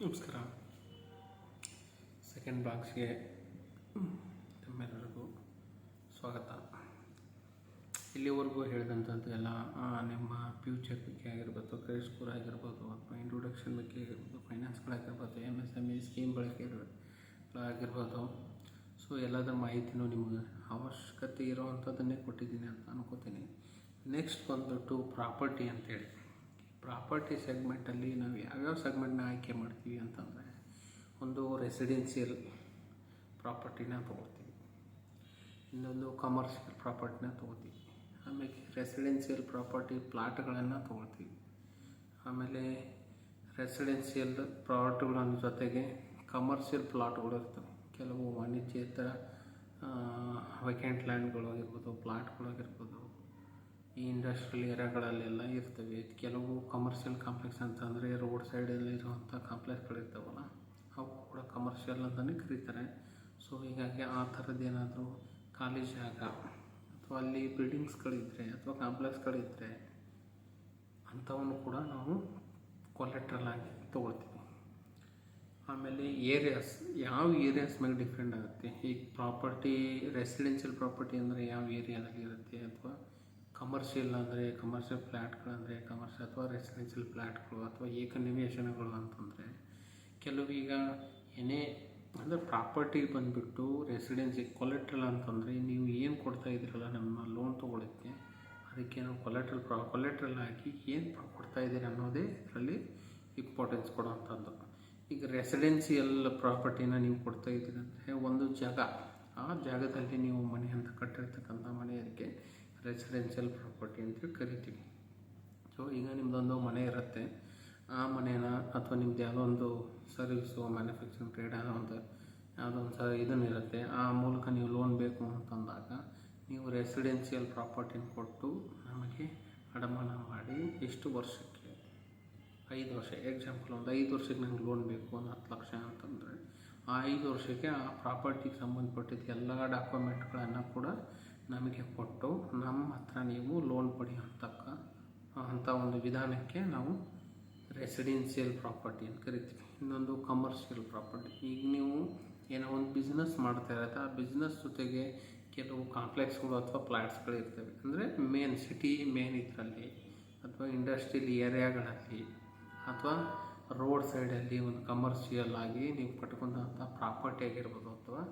ನಮಸ್ಕಾರ. ಸೆಕೆಂಡ್ ಬಾಕ್ಸ್ಗೆ ತಮ್ಮೆಲ್ಲರಿಗೂ ಸ್ವಾಗತ. ಇಲ್ಲಿವರೆಗೂ ಹೇಳಿದಂಥದ್ದು ಎಲ್ಲ ನಿಮ್ಮ ಫ್ಯೂಚರ್ ಬಗ್ಗೆ ಆಗಿರ್ಬೋದು, ಕ್ರೆಡಿಟ್ ಸ್ಕೋರ್ ಆಗಿರ್ಬೋದು, ಅಥವಾ ಇಂಟ್ರೊಡಕ್ಷನ್ ಬಗ್ಗೆ ಆಗಿರ್ಬೋದು, ಫೈನಾನ್ಸ್ಗಳಾಗಿರ್ಬೋದು, MSME ಸ್ಕೀಮ್ ಬಳಕೆ ಆಗಿರ್ಬೋದು. ಸೊ ಎಲ್ಲದರ ಮಾಹಿತಿನೂ ನಿಮಗೆ ಅವಶ್ಯಕತೆ ಇರೋವಂಥದ್ದನ್ನೇ ಕೊಟ್ಟಿದ್ದೀನಿ ಅಂತ ಅನ್ಕೋತೀನಿ. ನೆಕ್ಸ್ಟ್ ಬಂದುಬಿಟ್ಟು ಪ್ರಾಪರ್ಟಿ ಅಂತೇಳಿ. ಪ್ರಾಪರ್ಟಿ ಸೆಗ್ಮೆಂಟಲ್ಲಿ ನಾವು ಯಾವ್ಯಾವ ಸೆಗ್ಮೆಂಟ್ನ ಆಯ್ಕೆ ಮಾಡ್ತೀವಿ ಅಂತಂದರೆ, ಒಂದು ರೆಸಿಡೆನ್ಷಿಯಲ್ ಪ್ರಾಪರ್ಟಿನ ತೊಗೊಳ್ತೀವಿ, ಇನ್ನೊಂದು ಕಮರ್ಷಿಯಲ್ ಪ್ರಾಪರ್ಟಿನ ತೊಗೋತೀವಿ, ಆಮೇಲೆ ರೆಸಿಡೆನ್ಷಿಯಲ್ ಪ್ರಾಪರ್ಟಿ ಪ್ಲಾಟ್ಗಳನ್ನು ತೊಗೊಳ್ತೀವಿ, ಆಮೇಲೆ ರೆಸಿಡೆನ್ಷಿಯಲ್ ಪ್ಲಾಟ್ಗಳ ಜೊತೆಗೆ ಕಮರ್ಷಿಯಲ್ ಪ್ಲಾಟ್ಗಳು ಇರ್ತವೆ. ಕೆಲವು ವಾಣಿಜ್ಯೇತರ ವೆಕೆಂಟ್ ಲ್ಯಾಂಡ್ಗಳು ಆಗಿರ್ಬೋದು, ಪ್ಲಾಟ್ಗಳಾಗಿರ್ಬೋದು, ಈ ಇಂಡಸ್ಟ್ರಿಯಲ್ ಏರಿಯಾಗಳಲ್ಲೆಲ್ಲ ಇರ್ತವೆ. ಕೆಲವು ಕಮರ್ಷಿಯಲ್ ಕಾಂಪ್ಲೆಕ್ಸ್ ಅಂತಂದರೆ ರೋಡ್ ಸೈಡಲ್ಲಿ ಇರುವಂಥ ಕಾಂಪ್ಲೆಕ್ಸ್ಗಳಿರ್ತಾವಲ್ಲ, ಅವು ಕೂಡ ಕಮರ್ಷಿಯಲ್ ಅಂತಲೇ ಕರೀತಾರೆ. ಸೊ ಹೀಗಾಗಿ ಆ ಥರದ್ದೇನಾದರೂ ಖಾಲಿ ಜಾಗ ಅಥವಾ ಅಲ್ಲಿ ಬಿಲ್ಡಿಂಗ್ಸ್ಗಳಿದ್ದರೆ ಅಥವಾ ಕಾಂಪ್ಲೆಕ್ಸ್ಗಳಿದ್ದರೆ ಅಂಥವನ್ನು ಕೂಡ ನಾವು ಕೊಲೆಟ್ರಲ್ ಆಗಿ ತೊಗೊಳ್ತೀವಿ. ಆಮೇಲೆ ಏರಿಯಾಸ್, ಯಾವ ಏರಿಯಾಸ್ ಮೇಲೆ ಡಿಪೆಂಡ್ ಆಗುತ್ತೆ. ಈಗ ಪ್ರಾಪರ್ಟಿ ರೆಸಿಡೆನ್ಷಿಯಲ್ ಪ್ರಾಪರ್ಟಿ ಅಂದರೆ ಯಾವ ಏರಿಯಾದಲ್ಲಿ ಇರುತ್ತೆ, ಅಥವಾ ಕಮರ್ಷಿಯಲ್ ಅಂದರೆ ಕಮರ್ಷಿಯಲ್ ಫ್ಲ್ಯಾಟ್ಗಳಂದರೆ ಕಮರ್ಷಿಯಲ್ ಅಥವಾ ರೆಸಿಡೆನ್ಷಿಯಲ್ ಫ್ಲ್ಯಾಟ್ಗಳು ಅಥವಾ ಏಕನಿವೇಶನಗಳು ಅಂತಂದರೆ ಕೆಲವೀಗ ಏನೇ ಅಂದರೆ ಪ್ರಾಪರ್ಟಿ ಬಂದುಬಿಟ್ಟು ರೆಸಿಡೆನ್ಸಿ ಕೊಲೆಟ್ರಲ್ ಅಂತಂದರೆ ನೀವು ಏನು ಕೊಡ್ತಾ ಇದ್ದೀರಲ್ಲ ನಮ್ಮ ಲೋನ್ ತೊಗೊಳಕ್ಕೆ, ಅದಕ್ಕೆ ನಾವು ಕೊಲೆಟ್ರಲ್ ಆಗಿ ಏನು ಕೊಡ್ತಾ ಇದ್ದೀರಿ ಅನ್ನೋದೇ ಇದರಲ್ಲಿ ಇಂಪಾರ್ಟೆನ್ಸ್ ಕೊಡೋವಂಥದ್ದು. ಈಗ ರೆಸಿಡೆನ್ಸಿಯಲ್ ಪ್ರಾಪರ್ಟಿನ ನೀವು ಕೊಡ್ತಾ ಇದ್ದೀರಿ ಅಂದರೆ ಒಂದು ಜಾಗ, ಆ ಜಾಗದಲ್ಲಿ ನೀವು ಮನೆ ಅಂತ ಕಟ್ಟಿರ್ತಕ್ಕಂಥ ಮನೆ, ಅದಕ್ಕೆ ರೆಸಿಡೆನ್ಷಿಯಲ್ ಪ್ರಾಪರ್ಟಿ ಅಂತ ಕರಿತೀವಿ. ಸೊ ಈಗ ನಿಮ್ಮದೊಂದು ಮನೆ ಇರುತ್ತೆ, ಆ ಮನೇನ ಅಥವಾ ನಿಮ್ದು ಯಾವುದೋ ಒಂದು ಸರ್ವಿಸು ಮ್ಯಾನುಫ್ಯಾಕ್ಚರಿಂಗ್ ಟ್ರೇಡ್ ಯಾವುದೋ ಒಂದು ಇದನ್ನಿರುತ್ತೆ, ಆ ಮೂಲಕ ನೀವು ಲೋನ್ ಬೇಕು ಅಂತಂದಾಗ ನೀವು ರೆಸಿಡೆನ್ಷಿಯಲ್ ಪ್ರಾಪರ್ಟಿನ ಕೊಟ್ಟು ನಮಗೆ ಅಡಮಾನ ಮಾಡಿ ಎಷ್ಟು ವರ್ಷಕ್ಕೆ, 5 ವರ್ಷ, ಎಕ್ಸಾಂಪಲ್ ಒಂದು 5 ವರ್ಷಕ್ಕೆ ನಂಗೆ ಲೋನ್ ಬೇಕು, ಒಂದು 10 ಲಕ್ಷ ಅಂತಂದರೆ ಆ 5 ವರ್ಷಕ್ಕೆ ಆ ಪ್ರಾಪರ್ಟಿಗೆ ಸಂಬಂಧಪಟ್ಟಿದ್ದ ಎಲ್ಲ ಡಾಕ್ಯುಮೆಂಟ್ಗಳನ್ನು ಕೂಡ ನಮಗೆ ಕೊಟ್ಟು ನಮ್ಮ ಹತ್ರ ನೀವು ಲೋನ್ ಪಡೆಯುವಂತಕ್ಕ ಅಂಥ ಒಂದು ವಿಧಾನಕ್ಕೆ ನಾವು ರೆಸಿಡೆನ್ಷಿಯಲ್ ಪ್ರಾಪರ್ಟಿ ಅಂತ ಕರಿತೀವಿ. ಇನ್ನೊಂದು ಕಮರ್ಷಿಯಲ್ ಪ್ರಾಪರ್ಟಿ. ಈಗ ನೀವು ಏನೋ ಒಂದು ಬಿಸ್ನೆಸ್ ಮಾಡ್ತಾ ಇರುತ್ತೆ, ಆ ಬಿಸ್ನೆಸ್ ಜೊತೆಗೆ ಕೆಲವು ಕಾಂಪ್ಲೆಕ್ಸ್ಗಳು ಅಥವಾ ಫ್ಲ್ಯಾಟ್ಸ್ಗಳು ಇರ್ತವೆ. ಅಂದರೆ ಮೇನ್ ಇದರಲ್ಲಿ ಅಥವಾ ಇಂಡಸ್ಟ್ರಿಯಲ್ ಏರಿಯಾಗಳಲ್ಲಿ ಅಥವಾ ರೋಡ್ ಸೈಡಲ್ಲಿ ಒಂದು ಕಮರ್ಷಿಯಲ್ ಆಗಿ ನೀವು ಕಟ್ಕೊಂಡಂಥ ಪ್ರಾಪರ್ಟಿ ಆಗಿರ್ಬೋದು ಅಥವಾ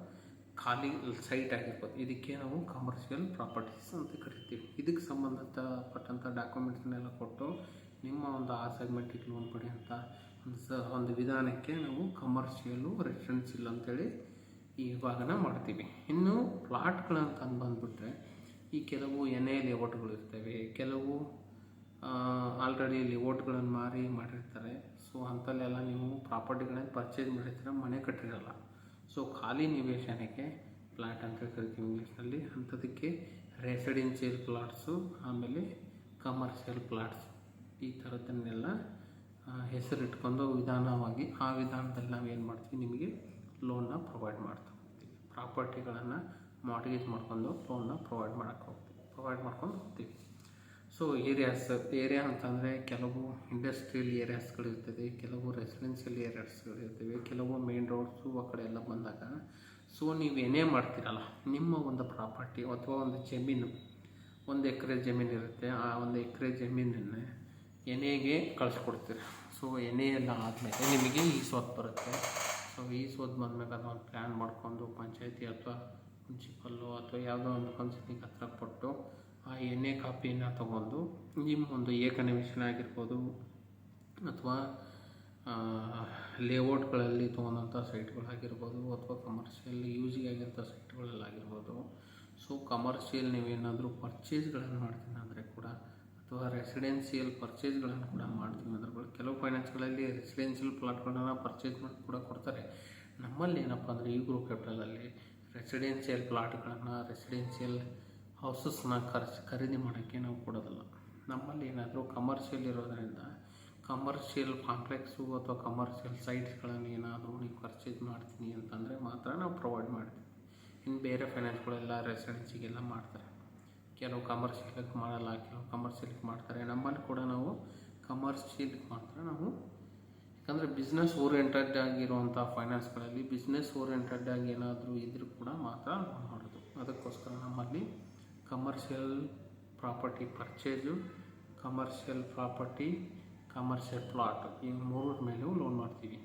ಖಾಲಿ ಸೈಟ್ ಆಗಿರ್ಬೋದು, ಇದಕ್ಕೆ ನಾವು ಕಮರ್ಷಿಯಲ್ ಪ್ರಾಪರ್ಟೀಸ್ ಅಂತ ಕರಿತೀವಿ. ಇದಕ್ಕೆ ಸಂಬಂಧಪಟ್ಟಂಥ ಡಾಕ್ಯುಮೆಂಟ್ಸ್ನೆಲ್ಲ ಕೊಟ್ಟು ನಿಮ್ಮ ಒಂದು ಆ ಸೆಗ್ಮೆಂಟಿಗೆ ಲೋನ್ ಪಡೆಯುವಂಥ ಒಂದು ವಿಧಾನಕ್ಕೆ ನಾವು ಕಮರ್ಷಿಯಲ್ಲು ರೆಸಿಡೆನ್ಷಿಯಲ್ ಅಂತೇಳಿ ಈ ವಿಭಾಗನ ಮಾಡ್ತೀವಿ. ಇನ್ನು ಪ್ಲಾಟ್ಗಳಂತ ಬಂದುಬಿಟ್ರೆ ಈ ಕೆಲವು NA ಲೇಔಟ್ಗಳು ಇರ್ತವೆ, ಕೆಲವು ಆಲ್ರೆಡಿ ಲೇಔಟ್ಗಳನ್ನು ಮಾಡಿರ್ತಾರೆ. ಸೊ ಅಂಥಲ್ಲೆಲ್ಲ ನೀವು ಪ್ರಾಪರ್ಟಿಗಳನ್ನ ಪರ್ಚೇಸ್ ಮಾಡಿರ್ತೀರ, ಮನೆ ಕಟ್ಟಿರಲ್ಲ. ಸೊ ಖಾಲಿ ನಿವೇಶನಕ್ಕೆ ಪ್ಲಾಟ್ ಅಂತ ಕರಿತೀವಿ ಇಂಗ್ಲೀಷ್ನಲ್ಲಿ. ಅಂಥದಕ್ಕೆ ರೆಸಿಡೆನ್ಷಿಯಲ್ ಪ್ಲಾಟ್ಸು, ಆಮೇಲೆ ಕಮರ್ಷಿಯಲ್ ಪ್ಲಾಟ್ಸು, ಈ ಥರದನ್ನೆಲ್ಲ ಹೆಸರಿಟ್ಕೊಂಡು ವಿಧಾನವಾಗಿ ಆ ವಿಧಾನದಲ್ಲಿ ನಾವು ಏನು ಮಾಡ್ತೀವಿ, ನಿಮಗೆ ಲೋನ್ನ ಪ್ರೊವೈಡ್ ಮಾಡ್ತಾ ಹೋಗ್ತೀವಿ. ಪ್ರಾಪರ್ಟಿಗಳನ್ನು ಮಾರ್ಟ್ಗೇಜ್ ಮಾಡ್ಕೊಂಡು ಲೋನ್ನ ಪ್ರೊವೈಡ್ ಮಾಡ್ಕೊಂಡು ಹೋಗ್ತೀವಿ. ಸೊ ಏರಿಯಾ ಅಂತಂದರೆ ಕೆಲವು ಇಂಡಸ್ಟ್ರಿಯಲ್ ಏರಿಯಾಸ್ಗಳಿರ್ತದೆ, ಕೆಲವು ರೆಸಿಡೆನ್ಷಿಯಲ್ ಏರಿಯಾಸ್ಗಳಿರ್ತವೆ, ಕೆಲವು ಮೇನ್ ರೋಡ್ಸು ಆ ಕಡೆ ಎಲ್ಲ ಬಂದಾಗ ಸೊ ನೀವು ಏನೇ ಮಾಡ್ತೀರಲ್ಲ, ನಿಮ್ಮ ಒಂದು ಪ್ರಾಪರ್ಟಿ ಅಥವಾ ಒಂದು ಜಮೀನು, 1 ಎಕರೆ ಜಮೀನು ಇರುತ್ತೆ, ಆ 1 ಎಕರೆ ಜಮೀನನ್ನು NAಗೆ ಕಳಿಸ್ಕೊಡ್ತೀರ. ಸೊ NA ಎಲ್ಲ ಆದಮೇಲೆ ನಿಮಗೆ ಈ ಸ್ವತ್ತು ಬರುತ್ತೆ. ಸೊ ಈ ಸ್ವತ್ತು ಬಂದಮೇಲೆ ಅದೊಂದು ಪ್ಲ್ಯಾನ್ ಮಾಡ್ಕೊಂಡು ಪಂಚಾಯತಿ ಅಥವಾ ಮುನ್ಸಿಪಲ್ಲು ಅಥವಾ ಯಾವುದೋ ಒಂದು ಕನ್ಸಲ್ಟಿಂಗ್ ಹತ್ರ ಕೊಟ್ಟು ಆ NA ಕಾಪಿಯನ್ನು ತೊಗೊಂಡು ನಿಮ್ಮ ಒಂದು ಏಕನಿವೇಶನ ಆಗಿರ್ಬೋದು ಅಥವಾ ಲೇಔಟ್ಗಳಲ್ಲಿ ತೊಗೊಂಡಂಥ ಸೈಟ್ಗಳಾಗಿರ್ಬೋದು ಅಥವಾ ಕಮರ್ಷಿಯಲ್ ಯೂಸಿಗೆ ಆಗಿರೋಂಥ ಸೈಟ್ಗಳಲ್ಲಾಗಿರ್ಬೋದು. ಸೊ ಕಮರ್ಷಿಯಲ್ ನೀವೇನಾದರೂ ಪರ್ಚೇಸ್ಗಳನ್ನು ಮಾಡ್ತೀನಿ ಅಂದರೆ ಕೂಡ ಅಥವಾ ರೆಸಿಡೆನ್ಷಿಯಲ್ ಪರ್ಚೇಸ್ಗಳನ್ನು ಕೂಡ ಮಾಡ್ತೀವಿ ಅಂದ್ರೆ ಕೂಡ ಕೆಲವು ಫೈನಾನ್ಸ್ಗಳಲ್ಲಿ ರೆಸಿಡೆನ್ಷಿಯಲ್ ಪ್ಲಾಟ್ಗಳನ್ನ ಪರ್ಚೇಸ್ ಮಾಡಿ ಕೂಡ ಕೊಡ್ತಾರೆ. ನಮ್ಮಲ್ಲಿ ಏನಪ್ಪ ಅಂದರೆ ಈ ಗ್ರೂಪ್ ಕ್ಯಾಪಿಟಲಲ್ಲಿ ರೆಸಿಡೆನ್ಷಿಯಲ್ ಪ್ಲಾಟ್ಗಳನ್ನು, ರೆಸಿಡೆನ್ಷಿಯಲ್ ಹೌಸಸ್ನ ಖರೀದಿ ಮಾಡೋಕ್ಕೆ ನಾವು ಕೊಡೋದಿಲ್ಲ. ನಮ್ಮಲ್ಲಿ ಏನಾದರೂ ಕಮರ್ಷಿಯಲ್ ಇರೋದರಿಂದ ಕಮರ್ಷಿಯಲ್ ಕಾಂಪ್ಲೆಕ್ಸು ಅಥವಾ ಕಮರ್ಷಿಯಲ್ ಸೈಟ್ಸ್ಗಳನ್ನು ಏನಾದರೂ ನೀವು ಪರ್ಚೇಸ್ ಮಾಡ್ತೀನಿ ಅಂತಂದರೆ ಮಾತ್ರ ನಾವು ಪ್ರೊವೈಡ್ ಮಾಡ್ತೀವಿ. ಇನ್ನು ಬೇರೆ ಫೈನಾನ್ಸ್ಗಳೆಲ್ಲ ರೆಸಿಡೆನ್ಸಿಗೆಲ್ಲ ಮಾಡ್ತಾರೆ, ಕೆಲವು ಕಮರ್ಷಿಯಲ್ಗೆ ಮಾಡಲ್ಲ, ಕೆಲವು ಕಮರ್ಷಿಯಲ್ಗೆ ಮಾಡ್ತಾರೆ. ನಮ್ಮಲ್ಲಿ ಕೂಡ ನಾವು ಕಮರ್ಷಿಯಲ್ಗೆ ಮಾತ್ರ ನಾವು ಯಾಕಂದರೆ ಬಿಸ್ನೆಸ್ ಓರಿಯೆಂಟೆಡ್ ಆಗಿರುವಂಥ ಫೈನಾನ್ಸ್ಗಳಲ್ಲಿ ಬಿಸ್ನೆಸ್ ಓರಿಯೆಂಟೆಡ್ ಆಗಿ ಏನಾದರೂ ಇದ್ರೂ ಕೂಡ ಮಾತ್ರ ಲೋನ್ ಮಾಡೋದು. ಅದಕ್ಕೋಸ್ಕರ ನಮ್ಮಲ್ಲಿ commercial property purchase, commercial property, commercial plot ಈ ಮೂರರ ಮೇಲೂ ಲೋನ್ ಮಾಡ್ತೀವಿ.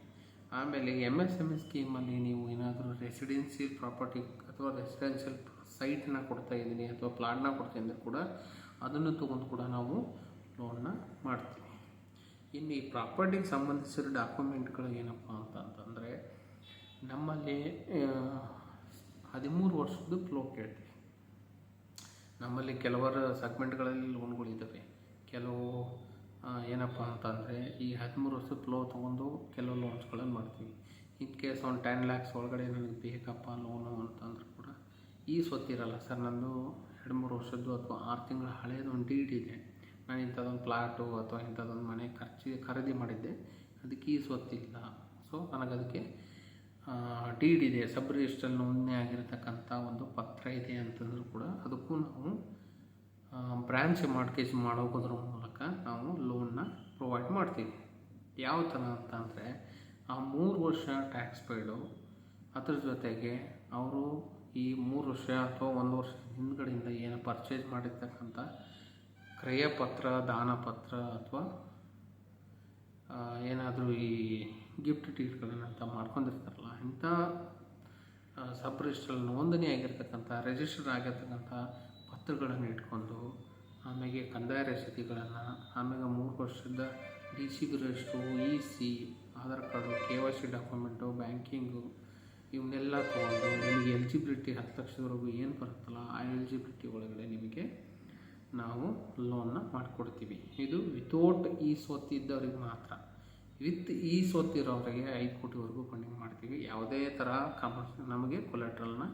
ಆಮೇಲೆ MSME ಸ್ಕೀಮಲ್ಲಿ ನೀವು ಏನಾದರೂ ರೆಸಿಡೆನ್ಷಿಯಲ್ ಪ್ರಾಪರ್ಟಿ ಅಥವಾ ರೆಸಿಡೆನ್ಷಿಯಲ್ ಸೈಟನ್ನ ಕೊಡ್ತಾ ಇದ್ದೀನಿ ಅಥವಾ ಪ್ಲಾಟ್ನ ಕೊಡ್ತಾ ಇದ್ದರೆ ಕೂಡ ಅದನ್ನು ತೊಗೊಂಡು ಕೂಡ ನಾವು ಲೋನ್ನ ಮಾಡ್ತೀವಿ. ಇನ್ನು ಈ ಪ್ರಾಪರ್ಟಿಗೆ ಸಂಬಂಧಿಸಿದ ಡಾಕ್ಯುಮೆಂಟ್ಗಳು ಏನಪ್ಪ ಅಂತಂದರೆ ನಮ್ಮಲ್ಲಿ 13 ವರ್ಷದ್ದು ಫ್ಲೋ ಕೇಳ್ತೀವಿ. ನಮ್ಮಲ್ಲಿ ಕೆಲವರು ಸೆಗ್ಮೆಂಟ್ಗಳಲ್ಲಿ ಲೋನ್ಗಳಿದ್ದಾವೆ. ಕೆಲವು ಏನಪ್ಪ ಅಂತಂದರೆ ಈ 13 ವರ್ಷದ ಫ್ಲೋ ತೊಗೊಂಡು ಕೆಲವು ಲೋನ್ಸ್ಗಳನ್ನು ಮಾಡ್ತೀವಿ. ಇನ್ ಕೇಸ್ ಒಂದು 10 lakhs ಒಳಗಡೆ ನನಗೆ ಬೇಕಪ್ಪ ಲೋನು ಅಂತಂದ್ರೆ ಕೂಡ ಈ ಸ್ವತ್ತಿರಲ್ಲ ಸರ್, ನಂದು 2-3 ವರ್ಷದ್ದು ಅಥವಾ 6 ತಿಂಗಳ ಹಳೆಯದು ಒಂದು ಡೀಡ್ ಇದೆ, ನಾನು ಇಂಥದ್ದೊಂದು ಪ್ಲಾಟು ಅಥವಾ ಇಂಥದ್ದೊಂದು ಮನೆ ಖರೀದಿ ಮಾಡಿದ್ದೆ, ಅದಕ್ಕೆ ಈ ಸ್ವತ್ತಿಲ್ಲ, ಸೊ ನನಗದಕ್ಕೆ ಡೀಡ್ ಇದೆ, ಸಬ್ ರಿಜಿಸ್ಟ್ರಲ್ಲಿ ನೋಂದಣಿ ಆಗಿರತಕ್ಕಂಥ ಒಂದು ಪತ್ರ ಇದೆ ಅಂತಂದರೂ ಕೂಡ ಅದಕ್ಕೂ ನಾವು ಬ್ರ್ಯಾಂಚ್ ಮಾರ್ಟ್ಗೇಜ್ ಮಾಡೋದ್ರ ಮೂಲಕ ನಾವು ಲೋನ್ನ ಪ್ರೊವೈಡ್ ಮಾಡ್ತೀವಿ. ಯಾವ ಥರ ಅಂತಂದರೆ ಆ 3 ವರ್ಷ ಟ್ಯಾಕ್ಸ್ ಪೇಡು, ಅದ್ರ ಜೊತೆಗೆ ಅವರು ಈ 3 ವರ್ಷ ಅಥವಾ 1 ವರ್ಷ ಹಿಂದ್ಗಡೆಯಿಂದ ಏನು ಪರ್ಚೇಸ್ ಮಾಡಿರ್ತಕ್ಕಂಥ ಕ್ರಯಪತ್ರ, ದಾನಪತ್ರ ಅಥವಾ ಏನಾದರೂ ಈ ಗಿಫ್ಟ್ ಡೀಡ್ಗಳನ್ನಂತ ಮಾಡ್ಕೊಂಡಿರ್ತಾರಲ್ಲ, ಇಂಥ ಸಬ್ ರಿಜಿಸ್ಟ್ರಲ್ಲಿ ನೋಂದಣಿ ಆಗಿರ್ತಕ್ಕಂಥ ರಿಜಿಸ್ಟರ್ ಆಗಿರ್ತಕ್ಕಂಥ ಪತ್ರಗಳನ್ನು ಇಟ್ಕೊಂಡು ಆಮೇಲೆ ಕಂದಾಯ ರಸೀದಿಗಳನ್ನು, ಆಮೇಲೆ 3 ವರ್ಷದ DC register, EC, Aadhaar card, KYC document, banking ಇವನ್ನೆಲ್ಲ ತೊಗೊಂಡು ನಿಮಗೆ ಎಲಿಜಿಬಿಲಿಟಿ 10 ಲಕ್ಷದವರೆಗೂ ಏನು ಬರುತ್ತಲ್ಲ ಆ ಎಲಿಜಿಬಿಲಿಟಿ ಒಳಗಡೆ ನಿಮಗೆ ನಾವು ಲೋನ್ನ ಮಾಡಿಕೊಡ್ತೀವಿ. ಇದು ವಿತೌಟ್ ಈ ಸ್ವತ್ತಿದ್ದವ್ರಿಗೆ ಮಾತ್ರ. ವಿತ್ ಈ ಸ್ವತ್ತಿರೋರಿಗೆ 5 ಕೋಟಿವರೆಗೂ ಫಂಡಿಂಗ್ ಮಾಡ್ತೀವಿ. ಯಾವುದೇ ಥರ ನಮಗೆ ಕೊಲೆಟ್ರಲ್ನ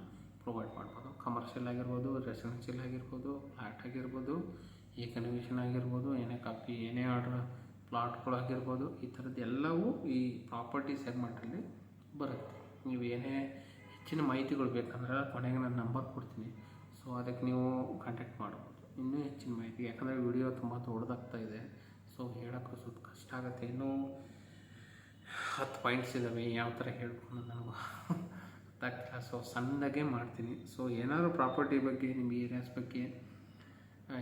ಪ್ರೊವೈಡ್ ಮಾಡ್ಬೋದು. ಕಮರ್ಷಿಯಲ್ ಆಗಿರ್ಬೋದು, ರೆಸಿಡೆನ್ಷಿಯಲ್ ಆಗಿರ್ಬೋದು, ಫ್ಲ್ಯಾಟ್ ಆಗಿರ್ಬೋದು, ಏಕನಿವೇಶನ್ ಆಗಿರ್ಬೋದು, ಏನೇ ಕಾಪಿ, ಏನೇ ಆರ್ಡ್ರ್ ಪ್ಲಾಟ್ಗಳಾಗಿರ್ಬೋದು, ಈ ಥರದ್ದು ಎಲ್ಲವೂ ಈ ಪ್ರಾಪರ್ಟಿ ಸೆಗ್ಮೆಂಟಲ್ಲಿ ಬರುತ್ತೆ. ನೀವು ಏನೇ ಹೆಚ್ಚಿನ ಮಾಹಿತಿಗಳು ಬೇಕಂದ್ರೆ ಕೊನೆಗೆ ನಾನು ನಂಬರ್ ಕೊಡ್ತೀನಿ, ಸೊ ಅದಕ್ಕೆ ನೀವು ಕಾಂಟ್ಯಾಕ್ಟ್ ಮಾಡ್ಬೋದು ಇನ್ನೂ ಹೆಚ್ಚಿನ ಮಾಹಿತಿ. ಯಾಕಂದರೆ ವಿಡಿಯೋ ತುಂಬ ದೊಡ್ಡದಾಗ್ತಾ ಇದೆ, ಸೊ ಹೇಳೋಕ್ಕೂ ಸ್ವಲ್ಪ ಕಷ್ಟ ಆಗುತ್ತೆ. ಇನ್ನೂ 10 ಪಾಯಿಂಟ್ಸ್ ಇದ್ದಾವೆ, ಯಾವ ಥರ ಹೇಳ್ಕೊಂಡು ನನಗೂ ಗೊತ್ತಾಗ್ತಿಲ್ಲ. ಸೊ ಸಣ್ಣದಾಗೆ ಮಾಡ್ತೀನಿ. ಸೊ ಏನಾದರೂ ಪ್ರಾಪರ್ಟಿ ಬಗ್ಗೆ, ನಿಮ್ಮ ಏರಿಯಾಸ್ ಬಗ್ಗೆ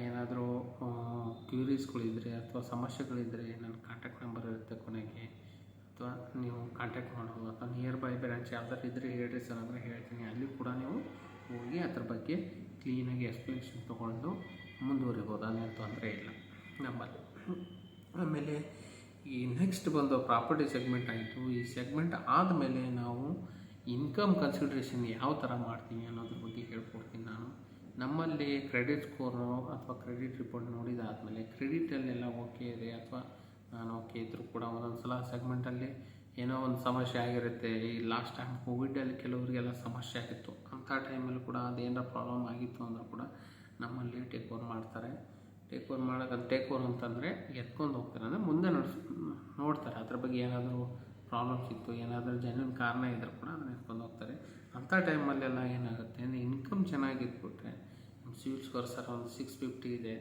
ಏನಾದರೂ ಕ್ಯೂರೀಸ್ಗಳಿದ್ದರೆ ಅಥವಾ ಸಮಸ್ಯೆಗಳಿದ್ದರೆ ನನ್ನ ಕಾಂಟ್ಯಾಕ್ಟ್ ನಂಬರ್ ಇರುತ್ತೆ ಕೊನೆಗೆ, ಅಥವಾ ನೀವು ಕಾಂಟ್ಯಾಕ್ಟ್ ಮಾಡ್ಬೋದು. ಅಥವಾ ನಿಯರ್ ಬೈ ಬ್ರಾಂಚ್ ಯಾವ್ದಾರು ಇದ್ದರೆ ಹೇಳ್ರಿ ಸರ್ ಅಂದರೆ ಹೇಳ್ತೀನಿ, ಅಲ್ಲಿ ಕೂಡ ನೀವು ಹೋಗಿ ಅದ್ರ ಬಗ್ಗೆ ಕ್ಲೀನಾಗಿ ಎಕ್ಸ್ಪ್ಲನೇಷನ್ ತೊಗೊಂಡು ಮುಂದುವರಿಬೋದು, ಅದೇನು ತೊಂದರೆ ಇಲ್ಲ ನಮ್ಮಲ್ಲಿ. ಆಮೇಲೆ ಈ ನೆಕ್ಸ್ಟ್ ಬಂದು ಪ್ರಾಪರ್ಟಿ ಸೆಗ್ಮೆಂಟ್ ಆಯಿತು. ಈ ಸೆಗ್ಮೆಂಟ್ ಆದಮೇಲೆ ನಾವು ಇನ್ಕಮ್ ಕನ್ಸಿಡ್ರೇಷನ್ ಯಾವ ಥರ ಮಾಡ್ತೀವಿ ಅನ್ನೋದ್ರ ಬಗ್ಗೆ ಹೇಳ್ಕೊಡ್ತೀನಿ ನಾನು. ನಮ್ಮಲ್ಲಿ ಕ್ರೆಡಿಟ್ ಸ್ಕೋರು ಅಥವಾ ಕ್ರೆಡಿಟ್ ರಿಪೋರ್ಟ್ ನೋಡಿದಾದಮೇಲೆ ಕ್ರೆಡಿಟಲ್ಲೆಲ್ಲ ಓಕೆ ಇದೆ ಅಥವಾ ನಾನು ಓಕೆ ಇದ್ದರೂ ಕೂಡ ಒಂದೊಂದು ಸಲ ಸೆಗ್ಮೆಂಟಲ್ಲಿ ಏನೋ ಒಂದು ಸಮಸ್ಯೆ ಆಗಿರುತ್ತೆ. ಈ ಲಾಸ್ಟ್ ಟೈಮ್ ಕೋವಿಡಲ್ಲಿ ಕೆಲವರಿಗೆಲ್ಲ ಸಮಸ್ಯೆ ಆಗಿತ್ತು. ಅಂಥ ಟೈಮಲ್ಲಿ ಕೂಡ ಅದೇನಾರ ಪ್ರಾಬ್ಲಮ್ ಆಗಿತ್ತು ಅಂದರೂ ಕೂಡ ನಮ್ಮಲ್ಲಿ ಟೇಕ್ ಓವರ್ ಮಾಡ್ತಾರೆ. ಟೇಕ್ ಓವರ್ ಅಂತಂದರೆ ಎತ್ಕೊಂಡು ಹೋಗ್ತಾರೆ, ಅಂದರೆ ಮುಂದೆ ನೋಡ್ತಾರೆ ಅದ್ರ ಬಗ್ಗೆ ಏನಾದರೂ ಪ್ರಾಬ್ಲಮ್ಸ್ ಇತ್ತು, ಏನಾದರೂ ಜೆನ್ಯೂನ್ ಕಾರಣ ಇದ್ದರೂ ಕೂಡ ಅದನ್ನ ಎತ್ಕೊಂಡು ಹೋಗ್ತಾರೆ. ಅಂಥ ಟೈಮಲ್ಲೆಲ್ಲ ಏನಾಗುತ್ತೆ ಅಂದರೆ ಇನ್ಕಮ್ ಚೆನ್ನಾಗಿದ್ಬಿಟ್ರೆ ನಮ್ಮ ಸಿವಿಲ್ ಸ್ಕೋರ್ ಸರ್ ಒಂದು 650 ಇದೆ,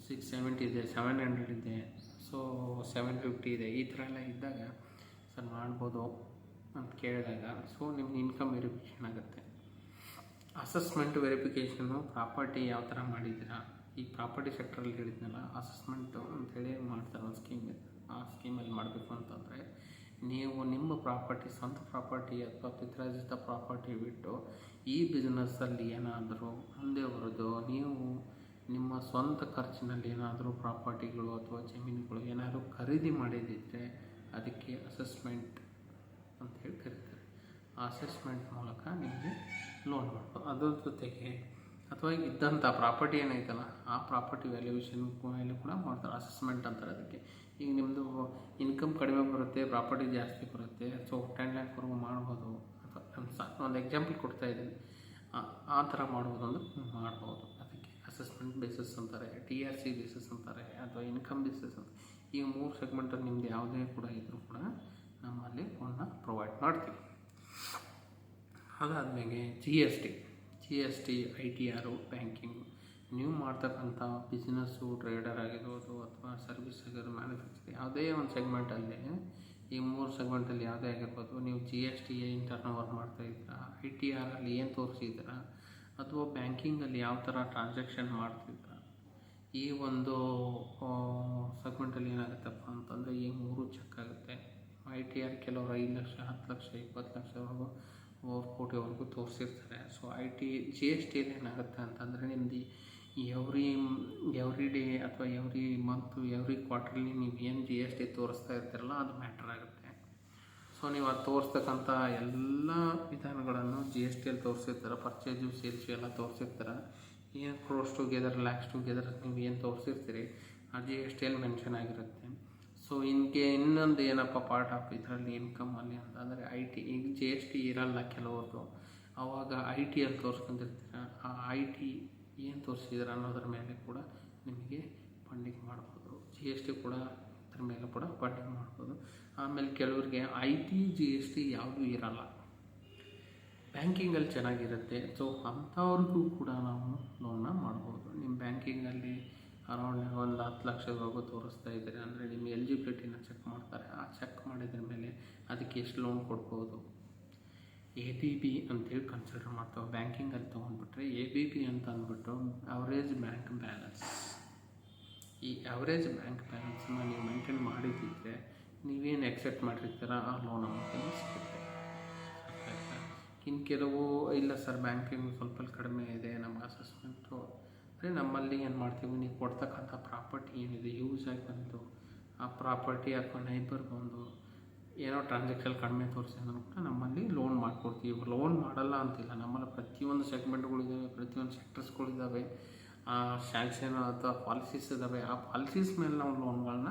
670 ಇದೆ, 700 ಇದೆ, ಸೊ 750 ಇದೆ, ಈ ಥರ ಎಲ್ಲ ಇದ್ದಾಗ ಸರ್ ಮಾಡ್ಬೋದು ಅಂತ ಕೇಳಿದಾಗ ಸೊ ನಿಮ್ಮ ಇನ್ಕಮ್ ವೆರಿಫಿಕೇಷನ್ ಆಗುತ್ತೆ. ಅಸೆಸ್ಮೆಂಟ್ ವೆರಿಫಿಕೇಷನ್ನು ಪ್ರಾಪರ್ಟಿ ಯಾವ ಥರ ಮಾಡಿದ್ದೀರಾ, ಈ ಪ್ರಾಪರ್ಟಿ ಸೆಕ್ಟ್ರಲ್ಲಿ ಹೇಳಿದ್ನಲ್ಲ ಅಸೆಸ್ಮೆಂಟು ಅಂಥೇಳಿ ಮಾಡ್ತಾರೆ ಒಂದು ಸ್ಕೀಮ್ ಇದೆ. ಆ ಸ್ಕೀಮಲ್ಲಿ ಮಾಡಬೇಕು ಅಂತಂದರೆ ನೀವು ನಿಮ್ಮ ಪ್ರಾಪರ್ಟಿ, ಸ್ವಂತ ಪ್ರಾಪರ್ಟಿ ಅಥವಾ ಪಿತ್ರಾರ್ಜಿತ ಪ್ರಾಪರ್ಟಿ ಬಿಟ್ಟು ಈ ಬಿಸ್ನೆಸ್ಸಲ್ಲಿ ಏನಾದರೂ ಮುಂದೆ ಬರೋದು, ನೀವು ನಿಮ್ಮ ಸ್ವಂತ ಖರ್ಚಿನಲ್ಲಿ ಏನಾದರೂ ಪ್ರಾಪರ್ಟಿಗಳು ಅಥವಾ ಜಮೀನುಗಳು ಏನಾದರೂ ಖರೀದಿ ಮಾಡಿದ್ದಿದ್ದರೆ ಅದಕ್ಕೆ ಅಸೆಸ್ಮೆಂಟ್ ಅಂತ ಹೇಳಿ ಕರೀತಾರೆ. ಆ ಅಸೆಸ್ಮೆಂಟ್ ಮೂಲಕ ನಿಮಗೆ ಲೋನ್ ಮಾಡ್ಬೋದು. ಅದ್ರ ಜೊತೆಗೆ ಅಥವಾ ಇದ್ದಂಥ ಪ್ರಾಪರ್ಟಿ ಏನೈತಲ್ಲ ಆ ಪ್ರಾಪರ್ಟಿ ವ್ಯಾಲ್ಯೂಯೇಷನ್ ಮೇಲೆ ಕೂಡ ಮಾಡ್ತಾರೆ, ಅಸೆಸ್ಮೆಂಟ್ ಅಂತಾರೆ ಅದಕ್ಕೆ. ಈಗ ನಿಮ್ಮದು ಇನ್ಕಮ್ ಕಡಿಮೆ ಬರುತ್ತೆ, ಪ್ರಾಪರ್ಟಿ ಜಾಸ್ತಿ ಬರುತ್ತೆ, ಸೊ 10 lakhವರೆಗೂ ಮಾಡ್ಬೋದು. ಅಥವಾ ಒಂದು ಎಕ್ಸಾಂಪಲ್ ಕೊಡ್ತಾಯಿದ್ದೀನಿ, ಆ ಥರ ಮಾಡ್ಬೋದು ಅಂದ್ರೆ ಮಾಡ್ಬೋದು. ಅದಕ್ಕೆ ಅಸೆಸ್ಮೆಂಟ್ ಬೇಸಿಸ್ ಅಂತಾರೆ, TRC ಬೇಸಿಸ್ ಅಂತಾರೆ, ಅಥವಾ ಇನ್ಕಮ್ ಬೇಸಿಸ್ ಅಂತ. ಈ 3 ಸೆಗ್ಮೆಂಟಲ್ಲಿ ನಿಮ್ದು ಯಾವುದೇ ಕೂಡ ಇದ್ದರೂ ಕೂಡ ನಮ್ಮಲ್ಲಿ ಲೋನ್ನ ಪ್ರೊವೈಡ್ ಮಾಡ್ತೀವಿ. ಅದಾದಮೇಲೆ GST, ITR, ಬ್ಯಾಂಕಿಂಗು, ನೀವು ಮಾಡ್ತಕ್ಕಂಥ ಬಿಸ್ನೆಸ್ಸು, ಟ್ರೇಡರ್ ಆಗಿರ್ಬೋದು ಅಥವಾ ಸರ್ವಿಸ್ ಆಗಿರ್ಬೋದು, ಮ್ಯಾನುಫ್ಯಾಕ್ಚರಿಂಗ್ ಯಾವುದೇ ಒಂದು ಸೆಗ್ಮೆಂಟಲ್ಲಿ ಈ 3 ಸೆಗ್ಮೆಂಟಲ್ಲಿ ಯಾವುದೇ ಆಗಿರ್ಬೋದು, ನೀವು GST ಏನು ಟರ್ನ್ ಓವರ್ ಮಾಡ್ತಾಯಿದ್ದೀರಾ, ITR ಅಲ್ಲಿ ಏನು ತೋರಿಸಿದ್ದೀರಾ, ಅಥವಾ ಬ್ಯಾಂಕಿಂಗಲ್ಲಿ ಯಾವ ಥರ ಟ್ರಾನ್ಸಾಕ್ಷನ್ ಮಾಡ್ತಿದ್ದೀರಾ, ಈ ಒಂದು ಸೆಗ್ಮೆಂಟಲ್ಲಿ ಏನಾಗುತ್ತಪ್ಪ ಅಂತಂದರೆ ಈ 3 ಚೆಕ್ ಆಗುತ್ತೆ. ITR ಕೆಲವರು 5 ಲಕ್ಷ, 10 ಲಕ್ಷ, 20 ಲಕ್ಷವರೆಗೂ 1 ಕೋಟಿವರೆಗೂ ತೋರಿಸಿರ್ತಾರೆ. ಸೊ GSTಯಲ್ಲಿ ಏನಾಗುತ್ತೆ ಅಂತಂದರೆ ನಿಮ್ಮದು ಎವ್ರಿ ಡೇ ಅಥವಾ ಎವ್ರಿ ಮಂತು, ಎವ್ರಿ ಕ್ವಾರ್ಟರ್ಲಿ ನೀವು ಏನು GST ತೋರಿಸ್ತಾ ಇರ್ತೀರಲ್ಲ ಅದು ಮ್ಯಾಟ್ರ್ ಆಗುತ್ತೆ. ಸೊ ನೀವು ಅದು ತೋರಿಸ್ತಕ್ಕಂಥ ಎಲ್ಲ ವಿಧಾನಗಳನ್ನು GSTಯಲ್ಲಿ ತೋರಿಸಿರ್ತಾರೆ. ಪರ್ಚೇಸು, ಸೇಲ್ಸು ಎಲ್ಲ ತೋರಿಸಿರ್ತಾರೆ. ಏನು ಕ್ರೋರ್ಸ್ ಟುಗೆದರ್, ಲ್ಯಾಕ್ಸ್ ಟುಗೆದರ್ ನೀವು ಏನು ತೋರಿಸಿರ್ತೀರಿ ಆ GSTಯಲ್ಲಿ ಮೆನ್ಷನ್ ಆಗಿರುತ್ತೆ. ಸೊ ಇನ್ನೊಂದು ಏನಪ್ಪ ಪಾರ್ಟ್ ಆಫ್ ಇದರಲ್ಲಿ ಇನ್ಕಮಲ್ಲಿ ಅಂತಂದರೆ ಈಗ GST ಇರಲ್ಲ ಕೆಲವ್ರದ್ದು, ಆವಾಗ ITಯಲ್ಲಿ ತೋರಿಸ್ಕೊಂಡಿರ್ತೀರ. ಆ IT ಏನು ತೋರಿಸಿದ್ರೆ ಅನ್ನೋದ್ರ ಮೇಲೆ ಕೂಡ ನಿಮಗೆ ಫಂಡಿಂಗ್ ಮಾಡ್ಬೋದು. GST ಕೂಡ ಅದ್ರ ಮೇಲೆ ಕೂಡ ಫಂಡಿಂಗ್ ಮಾಡ್ಬೋದು. ಆಮೇಲೆ ಕೆಲವರಿಗೆ GST ಯಾವುದೂ ಇರಲ್ಲ, ಬ್ಯಾಂಕಿಂಗಲ್ಲಿ ಚೆನ್ನಾಗಿರುತ್ತೆ. ಸೊ ಅಂಥವ್ರಿಗೂ ಕೂಡ ನಾವು ಲೋನ್ನ ಮಾಡ್ಬೋದು. ನಿಮ್ಮ ಬ್ಯಾಂಕಿಂಗಲ್ಲಿ ಅರೌಂಡ್ ಒಂದು 10 ಲಕ್ಷದವರೆಗೂ ತೋರಿಸ್ತಾ ಇದ್ದೀರಿ ಅಂದರೆ ನಿಮ್ಮ ಎಲಿಜಿಬಿಲಿಟಿನ ಚೆಕ್ ಮಾಡ್ತಾರೆ. ಆ ಚೆಕ್ ಮಾಡಿದ್ರ ಮೇಲೆ ಅದಕ್ಕೆ ಎಷ್ಟು ಲೋನ್ ಕೊಡ್ಬೋದು, ABB ಅಂತೇಳಿ ಕನ್ಸಿಡರ್ ಮಾಡ್ತಾವೆ. ಬ್ಯಾಂಕಿಂಗಲ್ಲಿ ತೊಗೊಂಡ್ಬಿಟ್ರೆ ABB ಅಂತ ಅಂದ್ಬಿಟ್ಟು ಅವರೇಜ್ ಬ್ಯಾಂಕ್ ಬ್ಯಾಲೆನ್ಸ್. ಈ ಅವರೇಜ್ ಬ್ಯಾಂಕ್ ಬ್ಯಾಲೆನ್ಸನ್ನು ನೀವು ಮೇಂಟೈನ್ ಮಾಡಿದ್ದಿದ್ರೆ ನೀವೇನು ಎಕ್ಸೆಪ್ಟ್ ಮಾಡಿರ್ತೀರ ಆ ಲೋನ್ ಅಮೌಂಟಲ್ಲಿ ಸಿಗುತ್ತೆ. ಇನ್ನು ಕೆಲವು ಇಲ್ಲ ಸರ್ ಬ್ಯಾಂಕಿಂಗ್ ಸ್ವಲ್ಪ ಕಡಿಮೆ ಇದೆ ನಮ್ಗೆ ಅಸೆಸ್ಮೆಂಟು ಅಂದರೆ ನಮ್ಮಲ್ಲಿ ಏನು ಮಾಡ್ತೀವಿ, ನೀವು ಕೊಡ್ತಕ್ಕಂಥ ಪ್ರಾಪರ್ಟಿ ಏನಿದೆ ಯೂಸ್ ಆಗಿ ಬಂದು ಆ ಪ್ರಾಪರ್ಟಿ ಅಥವಾ ನೈಬರ್ ಬಂದು ಏನೋ ಟ್ರಾನ್ಸಾಕ್ಷನ್ ಕಡಿಮೆ ತೋರಿಸಿದ್ರು ಕೂಡ ನಮ್ಮಲ್ಲಿ ಲೋನ್ ಮಾಡಿಕೊಡ್ತೀವಿ. ಲೋನ್ ಮಾಡಲ್ಲ ಅಂತಿಲ್ಲ, ನಮ್ಮಲ್ಲಿ ಪ್ರತಿಯೊಂದು ಸೆಗ್ಮೆಂಟ್ಗಳಿದ್ದಾವೆ, ಪ್ರತಿಯೊಂದು ಸೆಕ್ಟರ್ಸ್ಗಳಿದ್ದಾವೆ, ಸ್ಯಾಂಕ್ಷನ್ ಅಥವಾ ಪಾಲಿಸೀಸ್ ಇದ್ದಾವೆ. ಆ ಪಾಲಿಸೀಸ್ ಮೇಲೆ ನಾವು ಲೋನ್ಗಳನ್ನ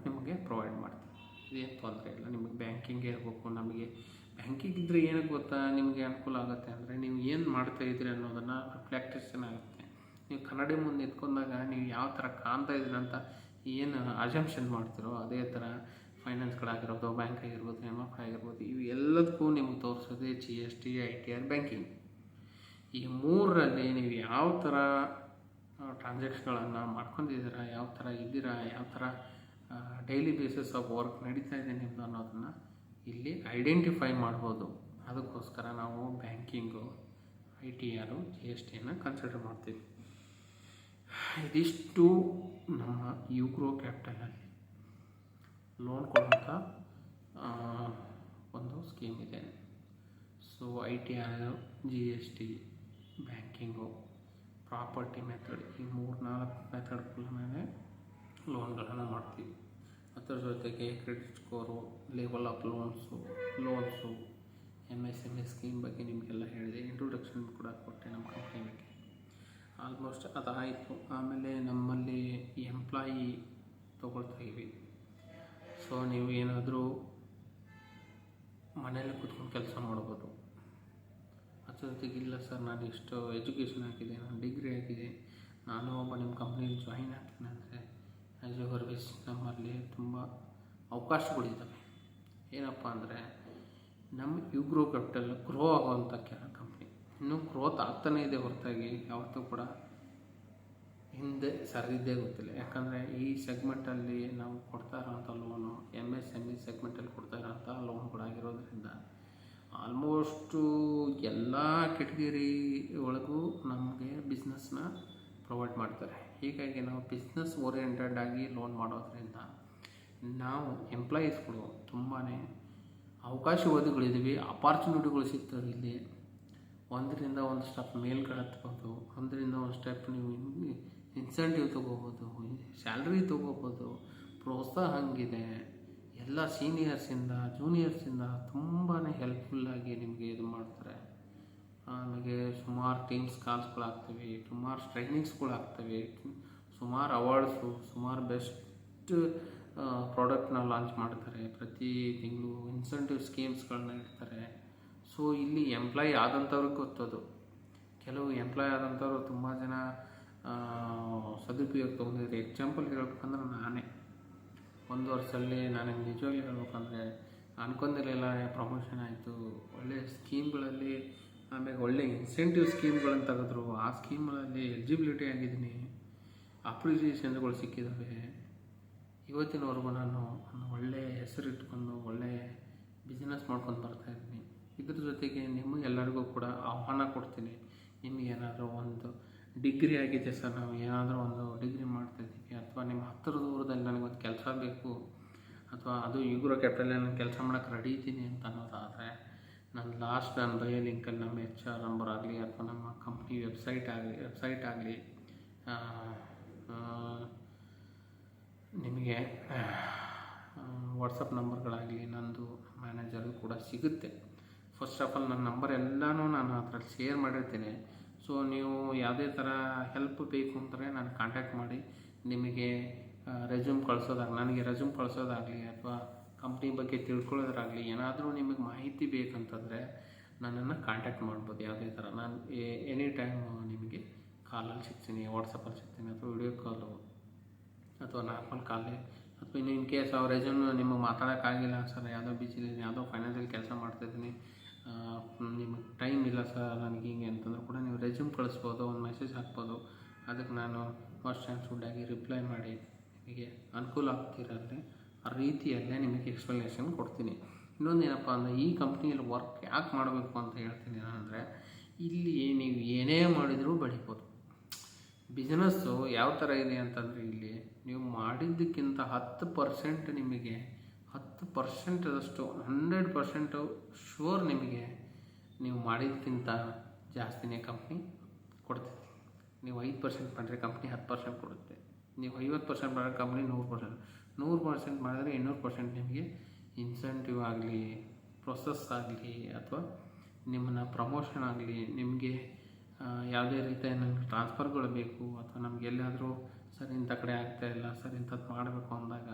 ನಿಮಗೆ ಪ್ರೊವೈಡ್ ಮಾಡ್ತೀವಿ. ಇದೇನು ತೊಂದರೆ ಇಲ್ಲ. ನಿಮಗೆ ಬ್ಯಾಂಕಿಂಗ್ ಇರಬೇಕು, ನಮಗೆ ಬ್ಯಾಂಕಿಂಗ್ ಇದ್ದರೆ ಏನಕ್ಕೆ ಗೊತ್ತಾ ನಿಮಗೆ ಅನುಕೂಲ ಆಗುತ್ತೆ ಅಂದರೆ ನೀವು ಏನು ಮಾಡ್ತಾಯಿದ್ದೀರಿ ಅನ್ನೋದನ್ನು ರಿಫ್ಲೆಕ್ಟೇಷನ್ ಆಗುತ್ತೆ. ನೀವು ಕನ್ನಡಿ ಮುಂದೆ ನಿಂತ್ಕೊಂಡಾಗ ನೀವು ಯಾವ ಥರ ಕಾಣ್ತಾ ಇದ್ದೀರಿ ಅಂತ ಏನು ಅಜಂಪ್ಷನ್ ಮಾಡ್ತೀರೋ ಅದೇ ಥರ ಫೈನಾನ್ಸ್ಗಳಾಗಿರ್ಬೋದು, ಬ್ಯಾಂಕ್ ಆಗಿರ್ಬೋದು, MF ಆಗಿರ್ಬೋದು, ಇವು ಎಲ್ಲದಕ್ಕೂ ನಿಮ್ಗೆ ತೋರಿಸೋದೇ GST, ITR, ಬ್ಯಾಂಕಿಂಗ್. ಈ 3ರಲ್ಲಿ ನೀವು ಯಾವ ಥರ ಟ್ರಾನ್ಸಾಕ್ಷನ್ಗಳನ್ನು ಮಾಡ್ಕೊಂಡಿದ್ದೀರಾ, ಯಾವ ಥರ ಇದ್ದೀರಾ, ಯಾವ ಥರ ಡೈಲಿ ಬೇಸಿಸ್ ಆಫ್ ವರ್ಕ್ ನಡೀತಾ ಇದೆ ನಿಮ್ಮದು ಅನ್ನೋದನ್ನು ಇಲ್ಲಿ ಐಡೆಂಟಿಫೈ ಮಾಡ್ಬೋದು. ಅದಕ್ಕೋಸ್ಕರ ನಾವು ಬ್ಯಾಂಕಿಂಗು, ITR, GSTಯನ್ನು ಕನ್ಸಿಡರ್ ಮಾಡ್ತೀವಿ. ಇದಿಷ್ಟು ನಮ್ಮ ಯುಗ್ರೋ ಕ್ಯಾಪಿಟಲಲ್ಲಿ ಲೋನ್ ಕೊಡುವಂಥ ಒಂದು ಸ್ಕೀಮ್ ಇದೆ. So ITR, GST, banking, property method, ಈ 3-4 ಮೆಥಡ್ಗಳ ಮೇಲೆ ಲೋನ್ಗಳನ್ನು ಮಾಡ್ತೀವಿ. ಅದರ ಜೊತೆಗೆ credit score, level of loans, MSME scheme ಬಗ್ಗೆ ನಿಮಗೆಲ್ಲ ಹೇಳಿದೆ, ಇಂಟ್ರೊಡಕ್ಷನ್ ಕೂಡ ಕೊಟ್ಟೆ ನಮ್ಮ ಕಂಪ್ನಿ ಬಗ್ಗೆ. ಆಲ್ಮೋಸ್ಟ್ ಅದಾಯಿತು. ಆಮೇಲೆ ನಮ್ಮಲ್ಲಿ ಎಂಪ್ಲಾಯಿ ತೊಗೊಳ್ತಾ ಇದ್ದೀವಿ. ಸೊ ನೀವು ಏನಾದರೂ ಮನೆಯಲ್ಲೇ ಕೂತ್ಕೊಂಡು ಕೆಲಸ ಮಾಡ್ಬೋದು. ಅದ್ರ ಜೊತೆಗೆ ಇಲ್ಲ ಸರ್ ನಾನು ಇಷ್ಟು ಎಜುಕೇಷನ್ ಆಗಿದೆ, ನಾನು ಡಿಗ್ರಿ ಆಗಿದೆ, ನಾನು ಒಬ್ಬ ನಿಮ್ಮ ಕಂಪ್ನಿಲಿ ಜಾಯಿನ್ ಆಗ್ತೀನಿ ಅಂದರೆ ಆ್ಯಸ್ ಎ ಸರ್ವಿಸ್ ನಮ್ಮಲ್ಲಿ ತುಂಬ ಅವಕಾಶಗಳಿದ್ದಾವೆ. ಏನಪ್ಪ ಅಂದರೆ ನಮ್ಮ ಯುಗ್ರೋ ಕ್ಯಾಪಿಟಲ್ ಗ್ರೋ ಆಗುವಂಥ ಕಂಪ್ನಿ ಇನ್ನೂ ಗ್ರೋತ್ ಆಗ್ತಾನೇ ಇದೆ ಹೊರತಾಗಿ ಯಾವತ್ತೂ ಕೂಡ ಹಿಂದೆ ಸರಿದಿದ್ದೇ ಗೊತ್ತಿಲ್ಲ. ಯಾಕಂದರೆ ಈ ಸೆಗ್ಮೆಂಟಲ್ಲಿ ನಾವು ಕೊಡ್ತಾ ಇರೋಂಥ ಲೋನು MSME ಸೆಗ್ಮೆಂಟಲ್ಲಿ ಕೊಡ್ತಾ ಇರೋಂಥ ಲೋನ್ಗಳಾಗಿರೋದ್ರಿಂದ ಆಲ್ಮೋಸ್ಟು ಎಲ್ಲ ಕೆಟಗರಿ ಒಳಗೂ ನಮಗೆ ಬಿಸ್ನೆಸ್ನ ಪ್ರೊವೈಡ್ ಮಾಡ್ತಾರೆ. ಹೀಗಾಗಿ ನಾವು ಬಿಸ್ನೆಸ್ ಓರಿಯೆಂಟೆಡ್ ಆಗಿ ಲೋನ್ ಮಾಡೋದ್ರಿಂದ ನಾವು ಎಂಪ್ಲಾಯೀಸ್ಗಳು ತುಂಬಾ ಅವಕಾಶವಾದಿಗಳಿದ್ದೀವಿ, ಅಪಾರ್ಚುನಿಟಿಗಳು ಸಿಗ್ತವೆ. ಇಲ್ಲಿ ಒಂದರಿಂದ ಒಂದು ಸ್ಟೆಪ್ ಮೇಲ್ಗಡೆ ಹತ್ಬೋದು, ಒಂದರಿಂದ ಒಂದು ಸ್ಟೆಪ್ ನೀವು ಇನ್ಸೆಂಟಿವ್ ತೊಗೋಬೋದು, ಸ್ಯಾಲ್ರಿ ತೊಗೋಬೋದು, ಪ್ರೋತ್ಸಾಹ ಹಂಗಿದೆ. ಎಲ್ಲ ಸೀನಿಯರ್ಸಿಂದ ಜೂನಿಯರ್ಸಿಂದ ತುಂಬಾ ಹೆಲ್ಪ್ಫುಲ್ಲಾಗಿ ನಿಮಗೆ ಇದು ಮಾಡ್ತಾರೆ. ಆಮೇಲೆ ಸುಮಾರು ಟೀಮ್ಸ್ ಕಾಲ್ಸ್ಗಳಾಗ್ತವೆ, ಸುಮಾರು ಟ್ರೈನಿಂಗ್ಸ್ಗಳಾಗ್ತವೆ, ಸುಮಾರು ಅವಾರ್ಡ್ಸು, ಸುಮಾರು ಬೆಸ್ಟ್ ಪ್ರಾಡಕ್ಟ್ನ ಲಾಂಚ್ ಮಾಡ್ತಾರೆ. ಪ್ರತಿ ತಿಂಗಳು ಇನ್ಸೆಂಟಿವ್ ಸ್ಕೀಮ್ಸ್ಗಳನ್ನ ಇಡ್ತಾರೆ. ಸೊ ಇಲ್ಲಿ ಎಂಪ್ಲಾಯಿ ಆದಂಥವ್ರಿಗೆ ಗೊತ್ತದು. ಕೆಲವು ಎಂಪ್ಲಾಯ್ ಆದಂಥವ್ರು ತುಂಬ ಜನ ಸದುಪಯೋಗ ತೊಗೊಂಡಿದ್ದಾರೆ. ಎಕ್ಸಾಂಪಲ್ ಹೇಳ್ಬೇಕಂದ್ರೆ ನಾನೇ 1 ವರ್ಷದಲ್ಲಿ ನನಗೆ ನಿಜವಾಗ್ಲೂ ಹೇಳ್ಬೇಕಂದ್ರೆ ಅನ್ಕೊಂಡಿರಲಿಲ್ಲ, ಪ್ರಮೋಷನ್ ಆಯಿತು, ಒಳ್ಳೆಯ ಸ್ಕೀಮ್ಗಳಲ್ಲಿ, ಆಮೇಲೆ ಒಳ್ಳೆ ಇನ್ಸೆಂಟಿವ್ ಸ್ಕೀಮ್ಗಳನ್ನು ತೆಗೆದ್ರು. ಆ ಸ್ಕೀಮ್ಗಳಲ್ಲಿ ಎಲಿಜಿಬಿಲಿಟಿ ಆಗಿದ್ದೀನಿ, ಅಪ್ರಿಸಿಯೇಷನ್ಗಳು ಸಿಕ್ಕಿದ್ದಾವೆ. ಇವತ್ತಿನವರೆಗೂ ನಾನು ಒಂದು ಒಳ್ಳೆಯ ಹೆಸರು ಇಟ್ಕೊಂಡು ಒಳ್ಳೆಯ ಬಿಸ್ನೆಸ್ ಮಾಡ್ಕೊಂಡು ಬರ್ತಾಯಿದ್ದೀನಿ. ಇದ್ರ ಜೊತೆಗೆ ನಿಮಗೆಲ್ಲರಿಗೂ ಕೂಡ ಆಹ್ವಾನ ಕೊಡ್ತೀನಿ. ನಿಮಗೇನಾದರೂ ಒಂದು ಡಿಗ್ರಿ ಆಗಿದೆ ಸರ್, ನಾವು ಏನಾದರೂ ಒಂದು ಡಿಗ್ರಿ ಮಾಡ್ತಾಯಿದ್ದೀವಿ, ಅಥವಾ ನಿಮ್ಮ ಹತ್ತಿರದ ಊರದಲ್ಲಿ ನನಗೊಂದು ಕೆಲಸ ಬೇಕು, ಅಥವಾ ಅದು ಯುಗ್ರೋ ಕ್ಯಾಪಿಟಲಲ್ಲಿ ನಾನು ಕೆಲಸ ಮಾಡೋಕ್ಕೆ ರೆಡಿ ಇದ್ದೀನಿ ಅಂತ ಅನ್ನೋದಾದರೆ, ನನ್ನ ಬಯೋ ಲಿಂಕಲ್ಲಿ ನಮ್ಮ HR ನಂಬರ್ ಆಗಲಿ ಅಥವಾ ನಮ್ಮ ಕಂಪ್ನಿ ವೆಬ್ಸೈಟ್ ಆಗಲಿ ನಿಮಗೆ ವಾಟ್ಸಪ್ ನಂಬರ್ಗಳಾಗಲಿ ನಂದು ಮ್ಯಾನೇಜರ್ಗೂ ಕೂಡ ಸಿಗುತ್ತೆ. ಫಸ್ಟ್ ಆಫ್ ಆಲ್ ನನ್ನ ನಂಬರ್ ಎಲ್ಲನೂ ನಾನು ಅದರಲ್ಲಿ ಶೇರ್ ಮಾಡಿರ್ತೀನಿ. ಸೊ ನೀವು ಯಾವುದೇ ಥರ ಹೆಲ್ಪ್ ಬೇಕು ಅಂದರೆ ನಾನು ಕಾಂಟ್ಯಾಕ್ಟ್ ಮಾಡಿ. ನಿಮಗೆ ರೆಸ್ಯೂಮ್ ಕಳಿಸೋದಾಗಲಿ ಅಥವಾ ಕಂಪ್ನಿ ಬಗ್ಗೆ ತಿಳ್ಕೊಳ್ಳೋದಾಗಲಿ ಏನಾದರೂ ನಿಮಗೆ ಮಾಹಿತಿ ಬೇಕಂತಂದರೆ ನನ್ನನ್ನು ಕಾಂಟ್ಯಾಕ್ಟ್ ಮಾಡ್ಬೋದು. ಯಾವುದೇ ಥರ ನಾನು ಎನಿ ಟೈಮ್ ನಿಮಗೆ ಕಾಲಲ್ಲಿ ಸಿಗ್ತೀನಿ, ವಾಟ್ಸಪ್ಪಲ್ಲಿ ಸಿಗ್ತೀನಿ, ಅಥವಾ ವಿಡಿಯೋ ಕಾಲು ಅಥವಾ ನಾರ್ಮಲ್ ಕಾಲೇ, ಅಥವಾ ಇನ್ ಕೇಸ್ ಅವ್ರ ರೆಸ್ಯೂಮ್ ನಿಮಗೆ ಮಾತಾಡೋಕ್ಕಾಗಿಲ್ಲ ಸರ್, ಯಾವುದೋ ಬಿಸಿಲಿ ಯಾವುದೋ ಫೈನಾನ್ಸಲ್ಲಿ ಕೆಲಸ ಮಾಡ್ತಾಯಿದ್ದೀನಿ, ನಿಮಗೆ ಟೈಮ್ ಇಲ್ಲ ಸರ್ ನನಗೆ ಹಿಂಗೆ ಅಂತಂದ್ರೆ ಕೂಡ ನೀವು ರೆಸ್ಯೂಮ್ ಕಳಿಸ್ಬೋದು, ಒಂದು ಮೆಸೇಜ್ ಹಾಕ್ಬೋದು. ಅದಕ್ಕೆ ನಾನು ಮಸ್ಟ್ ಆ್ಯಂಡ್ ಶುಡ್ಡಾಗಿ ರಿಪ್ಲೈ ಮಾಡಿ ನಿಮಗೆ ಅನುಕೂಲ ಆಗ್ತಿರಲ್ಲೇ ಆ ರೀತಿಯಲ್ಲೇ ನಿಮಗೆ ಎಕ್ಸ್ಪ್ಲನೇಷನ್ ಕೊಡ್ತೀನಿ. ಇನ್ನೊಂದು ಏನಪ್ಪ ಅಂದರೆ, ಈ ಕಂಪ್ನಿಯಲ್ಲಿ ವರ್ಕ್ ಯಾಕೆ ಮಾಡಬೇಕು ಅಂತ ಹೇಳ್ತೀನಿ ಅಂದರೆ, ಇಲ್ಲಿ ನೀವು ಏನೇ ಮಾಡಿದರೂ ಬೆಳಿಬೋದು. ಬಿಸ್ನೆಸ್ಸು ಯಾವ ಥರ ಇದೆ ಅಂತಂದರೆ, ಇಲ್ಲಿ ನೀವು ಮಾಡಿದ್ದಕ್ಕಿಂತ 10% ನಿಮಗೆ 10%ದಷ್ಟು 100% ಶೂರ್ ನಿಮಗೆ ನೀವು ಮಾಡಿದ್ದಕ್ಕಿಂತ ಜಾಸ್ತಿನೇ ಕಂಪ್ನಿ ಕೊಡ್ತೈತಿ. ನೀವು 5% ಮಾಡಿದ್ರೆ ಕಂಪ್ನಿ 10% ಕೊಡುತ್ತೆ. ನೀವು 50% ಮಾಡಿದ್ರೆ ಕಂಪ್ನಿ 100% ಮಾಡಿದ್ರೆ 200% ನಿಮಗೆ ಇನ್ಸೆಂಟಿವ್ ಆಗಲಿ, ಪ್ರೊಸೆಸ್ ಆಗಲಿ, ಅಥವಾ ನಿಮ್ಮನ್ನು ಪ್ರಮೋಷನ್ ಆಗಲಿ, ನಿಮಗೆ ಯಾವುದೇ ರೀತಿಯ ನಮಗೆ ಟ್ರಾನ್ಸ್ಫರ್ಗಳು ಬೇಕು, ಅಥವಾ ನಮ್ಗೆ ಎಲ್ಲಾದರೂ ಸರ್ ಇಂಥ ಕಡೆ ಆಗ್ತಾಯಿಲ್ಲ ಸರ್ ಇಂಥದ್ದು ಮಾಡಬೇಕು ಅಂದಾಗ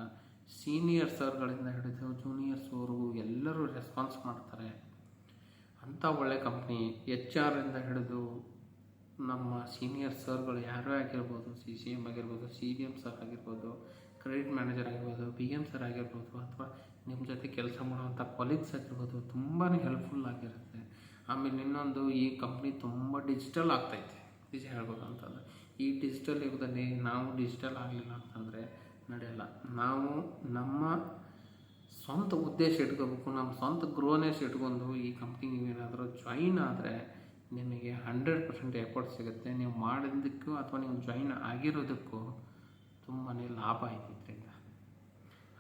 ಸೀನಿಯರ್ ಸರ್ಗಳಿಂದ ಹಿಡಿದು ಜೂನಿಯರ್ಸ್ವರೆಗೂ ಎಲ್ಲರೂ ರೆಸ್ಪಾನ್ಸ್ ಮಾಡ್ತಾರೆ. ಅಂಥ ಒಳ್ಳೆ ಕಂಪ್ನಿ. HR ಇಂದ ಹಿಡಿದು ನಮ್ಮ ಸೀನಿಯರ್ ಸರ್ಗಳು ಯಾರೇ ಆಗಿರ್ಬೋದು, CCM ಆಗಿರ್ಬೋದು, CBM ಸರ್ ಆಗಿರ್ಬೋದು, ಕ್ರೆಡಿಟ್ ಮ್ಯಾನೇಜರ್ ಆಗಿರ್ಬೋದು, PM ಸರ್ ಆಗಿರ್ಬೋದು, ಅಥವಾ ನಿಮ್ಮ ಜೊತೆ ಕೆಲಸ ಮಾಡುವಂಥ ಕೊಲೀಗ್ಸ್ ಆಗಿರ್ಬೋದು, ತುಂಬಾ ಹೆಲ್ಪ್ಫುಲ್ ಆಗಿರುತ್ತೆ. ಆಮೇಲೆ ಇನ್ನೊಂದು, ಈ ಕಂಪ್ನಿ ತುಂಬ ಡಿಜಿಟಲ್ ಆಗ್ತೈತೆ. ನಿಜ ಹೇಳ್ಬೋದು ಅಂತಂದರೆ, ಈ ಡಿಜಿಟಲ್ ಯುಗದಲ್ಲಿ ನಾವು ಡಿಜಿಟಲ್ ಆಗಲಿಲ್ಲ ಅಂತಂದರೆ ನಡೆಯಲ್ಲ. ನಾವು ನಮ್ಮ ಸ್ವಂತ ಉದ್ದೇಶ ಇಟ್ಕೋಬೇಕು, ನಮ್ಮ ಸ್ವಂತ ಗ್ರೋನೆಸ್ ಇಟ್ಕೊಂಡು ಈ ಕಂಪ್ನಿ ನೀವೇನಾದರೂ ಜಾಯಿನ್ ಆದರೆ ನಿಮಗೆ 100% ಎಫರ್ಟ್ ಸಿಗುತ್ತೆ. ನೀವು ಮಾಡಿದ್ದಕ್ಕೂ ಅಥವಾ ನೀವು ಜಾಯಿನ್ ಆಗಿರೋದಕ್ಕೂ ತುಂಬಾ ಲಾಭ ಐತೆ ಇದರಿಂದ.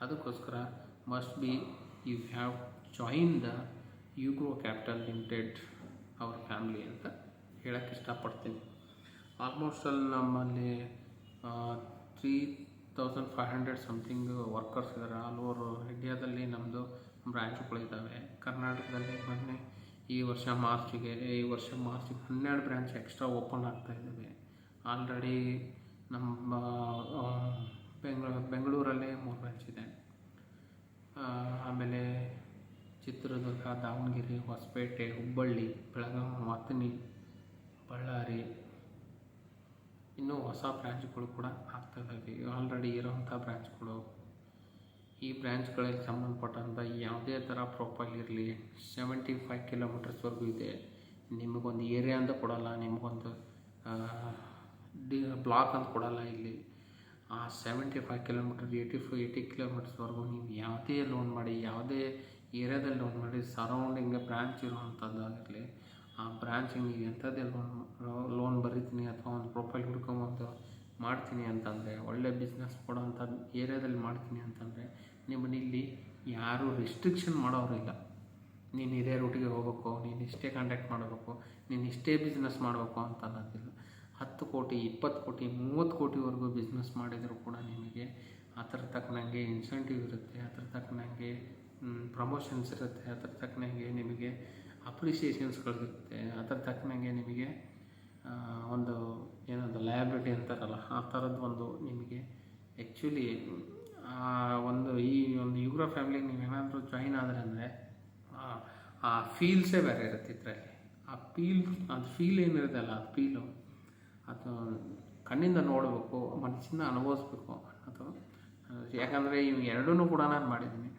ಅದಕ್ಕೋಸ್ಕರ must be you have join the Ugro capital limited our family ಅಂತ ಹೇಳೋಕ್ಕೆ ಇಷ್ಟಪಡ್ತೀನಿ. ಆಲ್ಮೋಸ್ಟ್ ಅಲ್ಲಿ ನಮ್ಮಲ್ಲಿ 3500 ಸಮಥಿಂಗ್ ವರ್ಕರ್ಸ್ ಇದ್ದಾರೆ. ಆಲ್ ಓವರ್ ಇಂಡಿಯಾದಲ್ಲಿ ನಮ್ಮದು ಬ್ರ್ಯಾಂಚ್ಗಳಿದ್ದಾವೆ. ಕರ್ನಾಟಕದಲ್ಲಿ ಮೊನ್ನೆ ಈ ವರ್ಷ ಮಾರ್ಚಿಗೆ 12 ಬ್ರ್ಯಾಂಚ್ ಎಕ್ಸ್ಟ್ರಾ ಓಪನ್ ಆಗ್ತಾಯಿದ್ದಾವೆ. ಆಲ್ರೆಡಿ ನಮ್ಮ ಬೆಂಗಳೂರಲ್ಲೇ 3 ಬ್ರ್ಯಾಂಚ್ ಇದೆ. ಆಮೇಲೆ ಚಿತ್ರದುರ್ಗ, ದಾವಣಗೆರೆ, ಹೊಸಪೇಟೆ, ಹುಬ್ಬಳ್ಳಿ, ಬೆಳಗಾವಿ, ಅಥಣಿ, ಬಳ್ಳಾರಿ, ಇನ್ನೂ ಹೊಸ ಬ್ರ್ಯಾಂಚ್ಗಳು ಕೂಡ ಆಗ್ತಾಯಿದ್ದಾವೆ. ಆಲ್ರೆಡಿ ಇರೋವಂಥ ಬ್ರ್ಯಾಂಚ್ಗಳು. ಈ ಬ್ರ್ಯಾಂಚ್ಗಳಿಗೆ ಸಂಬಂಧಪಟ್ಟಂಥ ಯಾವುದೇ ಥರ ಪ್ರೊಫೈಲ್ ಇರಲಿ 75 ಕಿಲೋಮೀಟರ್ಸ್ವರೆಗೂ ಇದೆ. ನಿಮಗೊಂದು ಏರಿಯಾ ಅಂತ ಕೊಡೋಲ್ಲ, ನಿಮಗೊಂದು ಬ್ಲಾಕ್ ಅಂತ ಕೊಡೋಲ್ಲ. ಇಲ್ಲಿ ಆ 75 ಕಿಲೋಮೀಟರ್ 80 ಕಿಲೋಮೀಟರ್ಸ್ವರೆಗೂ ನೀವು ಯಾವುದೇ ಲೋನ್ ಮಾಡಿ, ಯಾವುದೇ ಏರಿಯಾದಲ್ಲಿ ಲೋನ್ ಮಾಡಿ, ಸರೌಂಡಿಂಗ್ ಬ್ರ್ಯಾಂಚ್ ಇರುವಂಥದ್ದಾಗಿರಲಿ, ಆ ಬ್ರ್ಯಾಂಚಿಗೆ ನೀವು ಎಂಥದ್ದೇ ಲೋನ್ ಬರೀತೀನಿ ಅಥವಾ ಒಂದು ಪ್ರೊಫೈಲ್ ಹುಡ್ಕೊಂಬಂದು ಮಾಡ್ತೀನಿ ಅಂತಂದರೆ, ಒಳ್ಳೆ ಬಿಸ್ನೆಸ್ ಕೊಡೋವಂಥ ಏರಿಯಾದಲ್ಲಿ ಮಾಡ್ತೀನಿ ಅಂತಂದರೆ ನಿಮ್ಮನ್ನಿಲ್ಲಿ ಯಾರೂ ರಿಸ್ಟ್ರಿಕ್ಷನ್ ಮಾಡೋರಿಲ್ಲ. ನೀನು ಇದೇ ರೂಟಿಗೆ ಹೋಗಬೇಕು, ನೀನು ಇಷ್ಟೇ ಕಾಂಟ್ಯಾಕ್ಟ್ ಮಾಡಬೇಕು, ನೀನು ಇಷ್ಟೇ ಬಿಸ್ನೆಸ್ ಮಾಡಬೇಕು ಅಂತ ಅನ್ನೋದಿಲ್ಲ. 10 ಕೋಟಿ, 20 ಕೋಟಿ, 30 ಕೋಟಿವರೆಗೂ ಬಿಸ್ನೆಸ್ ಮಾಡಿದರೂ ಕೂಡ ನಿಮಗೆ ಅದರ ತಕ್ಕನಂಗೆ ಇನ್ಸೆಂಟಿವ್ ಇರುತ್ತೆ, ಅದರ ತಕ್ಕನಂಗೆ ಪ್ರಮೋಷನ್ಸ್ ಇರುತ್ತೆ, ಅದರ ತಕ್ಕನಂಗೆ ನಿಮಗೆ ಅಪ್ರಿಸಿಯೇಷನ್ಸ್ಗಳಿರುತ್ತೆ, ಅದರ ತಕ್ಕನಂಗೆ ನಿಮಗೆ ಒಂದು ಏನದು ಲಯಬಿಲಿಟಿ ಅಂತಾರಲ್ಲ ಆ ಥರದ್ದು ಒಂದು ನಿಮಗೆ ಆ್ಯಕ್ಚುಲಿ ಈ ಒಂದು ಯುಗ್ರೋ ಫ್ಯಾಮಿಲಿಗೆ ನೀವೇನಾದರೂ ಜಾಯಿನ್ ಆದರೆ ಅಂದರೆ ಆ ಫೀಲ್ಸೇ ಬೇರೆ ಇರುತ್ತೆ ಇದರಲ್ಲಿ. ಅದು ಫೀಲ್ ಏನಿರುತ್ತಲ್ಲ, ಆ ಫೀಲು ಅದು ಕಣ್ಣಿಂದ ನೋಡಬೇಕು, ಮನಸ್ಸಿಂದ ಅನುಭವಿಸ್ಬೇಕು ಅನ್ನೋದು. ಯಾಕಂದರೆ ಇವು ಎರಡೂ ಕೂಡ ನಾನು ಮಾಡಿದ್ದೀನಿ.